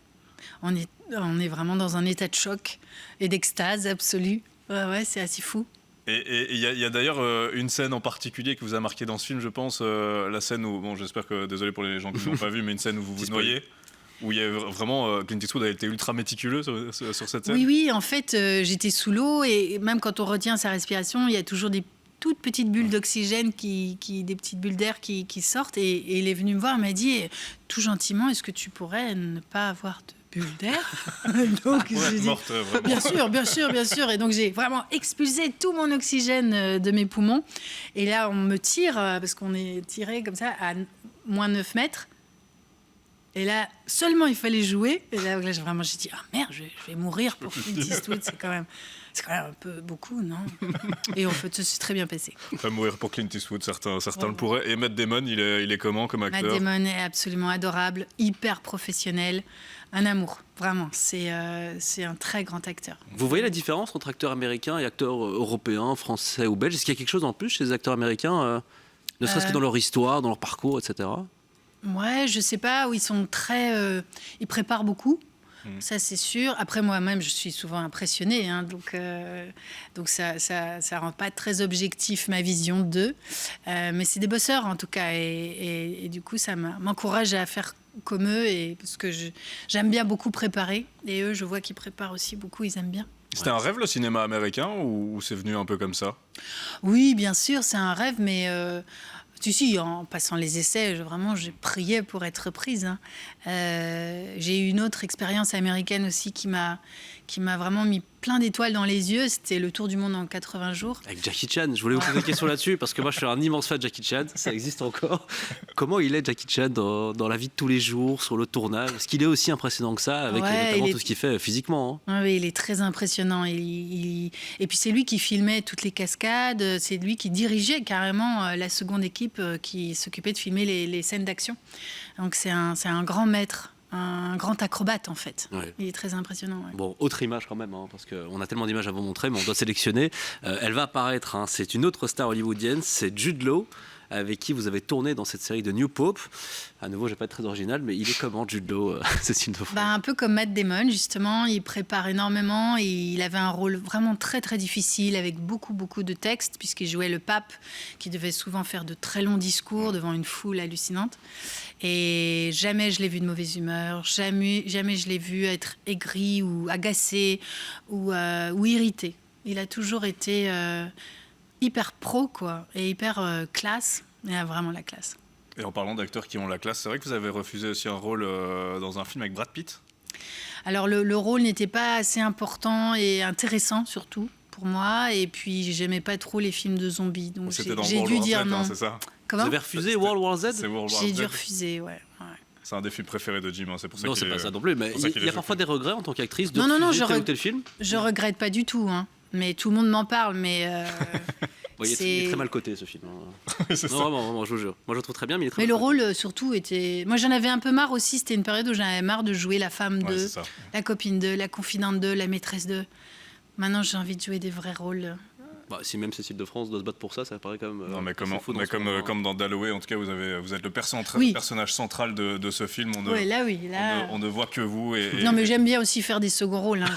P: On est vraiment dans un état de choc et d'extase absolue. Ouais, c'est assez fou.
A: Et il y a d'ailleurs une scène en particulier qui vous a marqué dans ce film, je pense, la scène où, bon, j'espère que, désolé pour les gens qui ne l'ont pas vu, mais une scène où vous vous noyez, où il y a vraiment, Clint Eastwood a été ultra méticuleux sur cette scène.
P: Oui, en fait, j'étais sous l'eau et même quand on retient sa respiration, il y a toujours des toutes petites bulles d'oxygène, des petites bulles d'air qui sortent. Et il est venu me voir, il m'a dit, tout gentiment, est-ce que tu pourrais ne pas avoir de bulles d'air? Donc j'ai dit,
A: morte, vraiment.
P: bien sûr. Et donc j'ai vraiment expulsé tout mon oxygène de mes poumons. Et là, on me tire, parce qu'on est tiré comme ça à moins 9 mètres. Et là, seulement il fallait jouer. Et là j'ai dit, ah merde, je vais mourir pour Clint Eastwood. C'est quand même un peu beaucoup, non? Et en fait, ça s'est très bien passé.
A: Mourir pour Clint Eastwood, certains le pourraient. Et Matt Damon, il est comment comme acteur?
P: Matt Damon est absolument adorable, hyper professionnel, un amour, vraiment. C'est un très grand acteur.
B: Vous voyez la différence entre acteurs américains et acteurs européens, français ou belges? Est-ce qu'il y a quelque chose en plus chez les acteurs américains, ne serait-ce que dans leur histoire, dans leur parcours, etc.?
P: Ouais, je sais pas, où ils sont très... ils préparent beaucoup. Ça, c'est sûr. Après, moi-même, je suis souvent impressionnée, hein, donc ça rend pas très objectif ma vision d'eux. Mais c'est des bosseurs, en tout cas, et du coup, ça m'encourage à faire comme eux, parce que j'aime bien beaucoup préparer, et eux, je vois qu'ils préparent aussi beaucoup, ils aiment bien.
A: C'était un rêve, le cinéma américain, ou c'est venu un peu comme ça?
P: Oui, bien sûr, c'est un rêve, mais... Si, en passant les essais, j'ai prié pour être prise. Hein. J'ai eu une autre expérience américaine aussi qui m'a vraiment mis plein d'étoiles dans les yeux. C'était le tour du monde en 80 jours.
B: Avec Jackie Chan, je voulais vous poser des questions là-dessus, parce que moi je suis un immense fan de Jackie Chan, ça existe encore. Comment il est Jackie Chan dans la vie de tous les jours, sur le tournage? Est-ce qu'il est aussi impressionnant que ça, avec notamment tout ce qu'il fait physiquement, hein?
P: Oui, il est très impressionnant. Et puis c'est lui qui filmait toutes les cascades, c'est lui qui dirigeait carrément la seconde équipe qui s'occupait de filmer les scènes d'action. Donc c'est un grand maître. Un grand acrobate en fait. Ouais. Il est très impressionnant. Ouais.
B: Bon, autre image quand même, hein, parce qu'on a tellement d'images à vous montrer, mais on doit sélectionner. Elle va apparaître, hein, c'est une autre star hollywoodienne, c'est Jude Law, avec qui vous avez tourné dans cette série de New Pope. À nouveau, je ne vais pas être très original, mais il est comment Jude Law, Cécile Defranc?
P: Un peu comme Matt Damon, justement. Il prépare énormément. Et il avait un rôle vraiment très, très difficile, avec beaucoup, beaucoup de textes, puisqu'il jouait le pape, qui devait souvent faire de très longs discours devant une foule hallucinante. Et jamais je l'ai vu de mauvaise humeur, jamais je l'ai vu être aigri ou agacé ou irrité. Il a toujours été hyper pro, quoi, et hyper classe. Il a vraiment la classe.
A: Et en parlant d'acteurs qui ont la classe, c'est vrai que vous avez refusé aussi un rôle dans un film avec Brad Pitt?
P: Alors le rôle n'était pas assez important et intéressant, surtout pour moi, et puis j'aimais pas trop les films de zombies, donc j'ai dû dire non.
A: Hein, c'est ça?
P: Comment?
B: Vous avez refusé World War Z?
P: J'ai dû refuser, ouais.
A: C'est un des films préférés de Jim, hein, c'est pour ça.
B: Non, c'est pas ça non plus, mais il y a parfois des regrets en tant qu'actrice de refuser tel ou tel film?
P: Je regrette pas du tout, hein. Mais tout le monde m'en parle, mais...
B: il est très mal coté, ce film. Non, vraiment, je vous jure. Moi, je le trouve très bien, mais il est très mal
P: le
B: coté.
P: rôle, surtout, était... Moi, j'en avais un peu marre aussi. C'était une période où j'en avais marre de jouer la femme de, la copine de, la confidente de, la maîtresse de. Maintenant, j'ai envie de jouer des vrais rôles.
B: Si même Cécile Defranc doit se battre pour ça, ça paraît quand même...
A: Non, mais comme dans Dalloway, en tout cas, vous êtes le personnage central de ce film. On ne voit que vous.
P: Non, mais j'aime bien aussi faire des seconds rôles. Hein.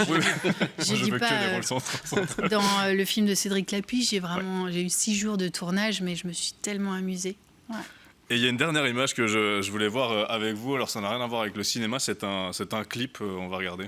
A: Je veux que des rôles centraux.
P: Dans le film de Cédric Clapiche, j'ai eu 6 jours de tournage, mais je me suis tellement amusée. Ouais.
A: Et il y a une dernière image que je voulais voir avec vous. Alors, ça n'a rien à voir avec le cinéma, c'est un clip. On va regarder.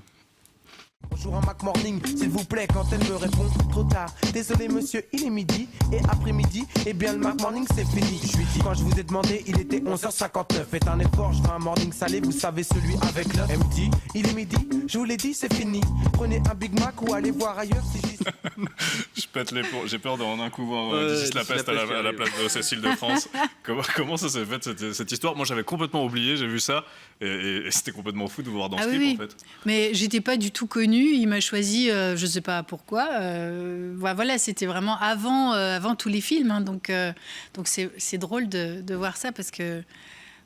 T: Bonjour à Mac Morning, s'il vous plaît, quand elle me répond trop tard. Désolé monsieur, il est midi et après-midi, eh bien le Mac Morning c'est fini. Je lui dis quand je vous ai demandé, il était 11h59. Faites un effort, je veux un morning salé, vous savez celui avec l'œuf. Elle me dit, il est midi, je vous l'ai dit, c'est fini. Prenez un Big Mac ou allez voir ailleurs si j'y suis.
A: Je pète les plombs. J'ai peur d'en un coup voir Dicis la peste à la place de Cécile de France. Comment ça s'est fait cette histoire? Moi, j'avais complètement oublié, j'ai vu ça et c'était complètement fou de vous voir dans ce clip en fait.
P: Mais j'étais pas du tout connue. Il m'a choisi, je sais pas pourquoi. Voilà, c'était vraiment avant tous les films. Hein, donc c'est drôle de voir ça parce que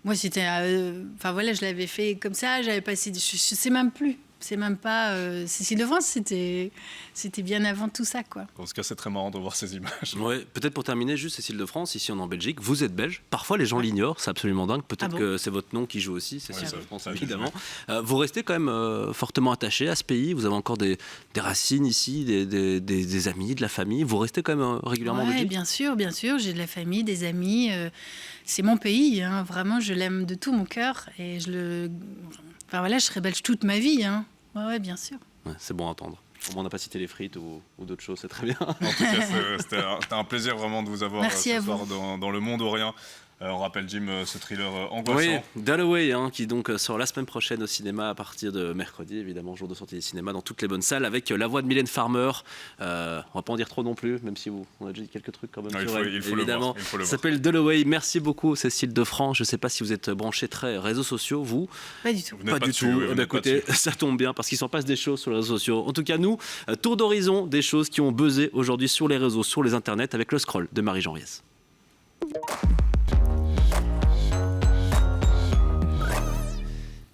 P: moi, c'était, je l'avais fait comme ça. J'avais passé, je sais même plus. C'est même pas Cécile de France, c'était bien avant tout ça, quoi.
A: En tout cas, c'est très marrant de voir ces images.
B: Ouais, peut-être pour terminer, juste Cécile de France, ici on est en Belgique, vous êtes belge, parfois les gens l'ignorent, c'est absolument dingue, peut-être que c'est votre nom qui joue aussi, Cécile de France évidemment. Vous restez quand même fortement attaché à ce pays, vous avez encore des racines ici, des amis, de la famille, vous restez quand même régulièrement en Belgique?
P: Bien sûr, j'ai de la famille, des amis, c'est mon pays, hein, vraiment je l'aime de tout mon cœur et je serai belge toute ma vie, hein. Ouais, bien sûr.
B: Ouais, c'est bon à entendre. On n'a pas cité les frites ou d'autres choses, c'est très bien.
A: En tout cas, c'était un plaisir vraiment de vous avoir ce soir dans Le Monde Orient. On rappelle, Jim, ce thriller angoissant.
B: Oui, Dalloway, qui donc sort la semaine prochaine au cinéma à partir de mercredi, évidemment, jour de sortie des cinémas, dans toutes les bonnes salles, avec la voix de Mylène Farmer. On va pas en dire trop non plus, même si on a déjà dit quelques trucs quand même.
A: Il faut évidemment.
B: Ça s'appelle Dalloway. Merci beaucoup, Cécile de France. Je ne sais pas si vous êtes branché très réseaux sociaux, vous.
P: Pas du tout.
B: Pas du tout. Écoutez, ça tombe bien parce qu'il s'en passe des choses sur les réseaux sociaux. En tout cas, nous, tour d'horizon des choses qui ont buzzé aujourd'hui sur les réseaux, sur les internets, avec le scroll de Marie-Jean Riès.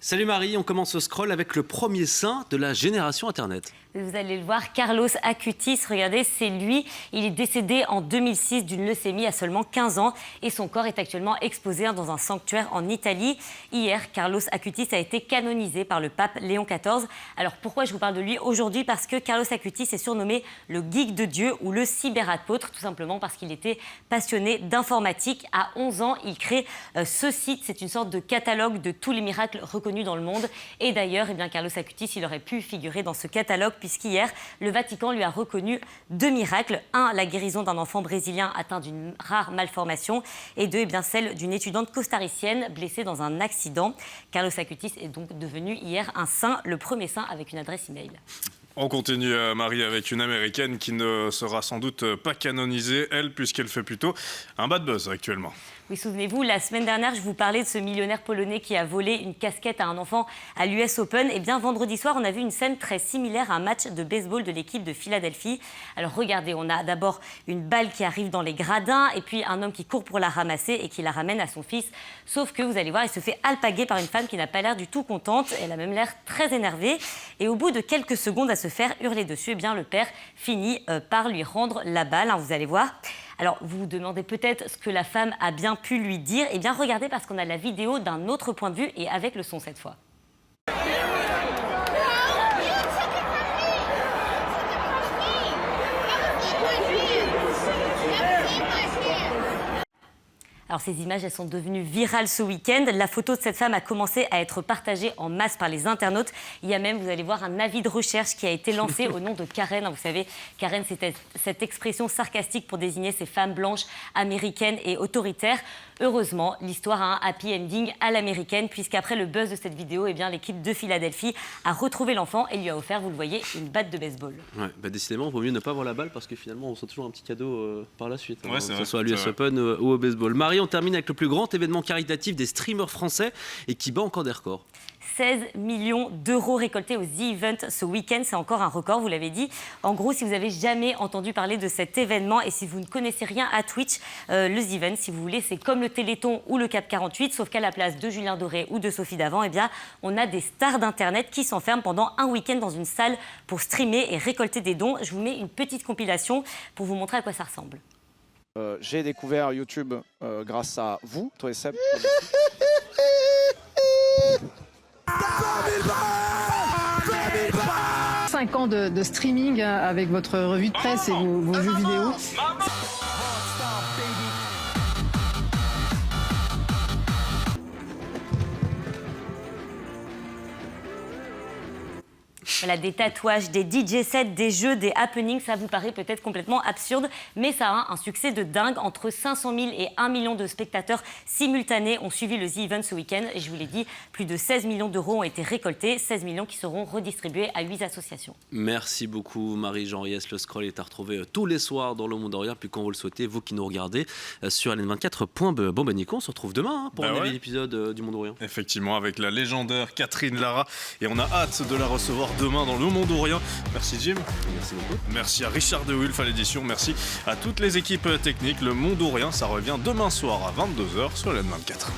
B: Salut Marie, on commence ce scroll avec le premier saint de la génération Internet.
E: Vous allez le voir, Carlos Acutis, regardez, c'est lui. Il est décédé en 2006 d'une leucémie à seulement 15 ans et son corps est actuellement exposé dans un sanctuaire en Italie. Hier, Carlos Acutis a été canonisé par le pape Léon XIV. Alors pourquoi je vous parle de lui aujourd'hui? Parce que Carlos Acutis est surnommé le geek de Dieu ou le cyberapôtre, tout simplement parce qu'il était passionné d'informatique. À 11 ans, il crée ce site. C'est une sorte de catalogue de tous les miracles reconnus dans le monde. Et d'ailleurs, Carlos Acutis, il aurait pu figurer dans ce catalogue puisqu'hier, le Vatican lui a reconnu 2 miracles. 1, la guérison d'un enfant brésilien atteint d'une rare malformation. Et 2, celle d'une étudiante costaricienne blessée dans un accident. Carlos Acutis est donc devenu hier un saint, le premier saint avec une adresse email.
A: On continue, Marie, avec une Américaine qui ne sera sans doute pas canonisée, elle, puisqu'elle fait plutôt un bad buzz actuellement.
E: Oui, souvenez-vous, la semaine dernière, je vous parlais de ce millionnaire polonais qui a volé une casquette à un enfant à l'US Open. Eh bien, vendredi soir, on a vu une scène très similaire à un match de baseball de l'équipe de Philadelphie. Alors, regardez, on a d'abord une balle qui arrive dans les gradins et puis un homme qui court pour la ramasser et qui la ramène à son fils. Sauf que, vous allez voir, il se fait alpaguer par une femme qui n'a pas l'air du tout contente. Elle a même l'air très énervée. Et au bout de quelques secondes à se faire hurler dessus, le père finit par lui rendre la balle, vous allez voir. Alors, vous vous demandez peut-être ce que la femme a bien pu lui dire. Eh bien, regardez, parce qu'on a la vidéo d'un autre point de vue et avec le son cette fois. Alors ces images, elles sont devenues virales ce week-end. La photo de cette femme a commencé à être partagée en masse par les internautes. Il y a même, vous allez voir, un avis de recherche qui a été lancé au nom de Karen. Vous savez, Karen, c'était cette expression sarcastique pour désigner ces femmes blanches, américaines et autoritaires. Heureusement, l'histoire a un happy ending à l'américaine, puisqu'après le buzz de cette vidéo, l'équipe de Philadelphie a retrouvé l'enfant et lui a offert, vous le voyez, une batte de baseball.
B: Ouais, décidément, il vaut mieux ne pas avoir la balle parce que finalement, on reçoit toujours un petit cadeau par la suite,
A: ouais,
B: que ce soit à l'US Open ou au baseball. Marie, on termine avec le plus grand événement caritatif des streamers français et qui bat encore des records.
E: 16 millions d'euros récoltés au The Event ce week-end. C'est encore un record, vous l'avez dit. En gros, si vous n'avez jamais entendu parler de cet événement et si vous ne connaissez rien à Twitch, le The Event, si vous voulez, c'est comme le Téléthon ou le Cap 48, sauf qu'à la place de Julien Doré ou de Sophie Davant, on a des stars d'Internet qui s'enferment pendant un week-end dans une salle pour streamer et récolter des dons. Je vous mets une petite compilation pour vous montrer à quoi ça ressemble.
U: J'ai découvert YouTube grâce à vous, toi et Seb.
V: 5 ans de streaming avec votre revue de presse et vos jeux vidéo.
E: Voilà, des tatouages, des DJ sets, des jeux, des happenings, ça vous paraît peut-être complètement absurde, mais ça a un succès de dingue. Entre 500 000 et 1 million de spectateurs simultanés ont suivi le The Event ce week-end. Et je vous l'ai dit, plus de 16 millions d'euros ont été récoltés, 16 millions qui seront redistribués à 8 associations.
B: Merci beaucoup Marie-Jean Ries. Le scroll est à retrouver tous les soirs dans Le Monde Orient. Puis quand vous le souhaitez, vous qui nous regardez sur LN24.be. Bon, Nico, on se retrouve demain pour un nouvel épisode du Monde Orient.
A: Effectivement, avec la légendaire Catherine Lara. Et on a hâte de la recevoir demain dans Le Monde Orient. Merci Jim.
B: Merci beaucoup.
A: Merci à Richard De Wulf à l'édition. Merci à toutes les équipes techniques. Le Monde Orient, ça revient demain soir à 22h sur LN24.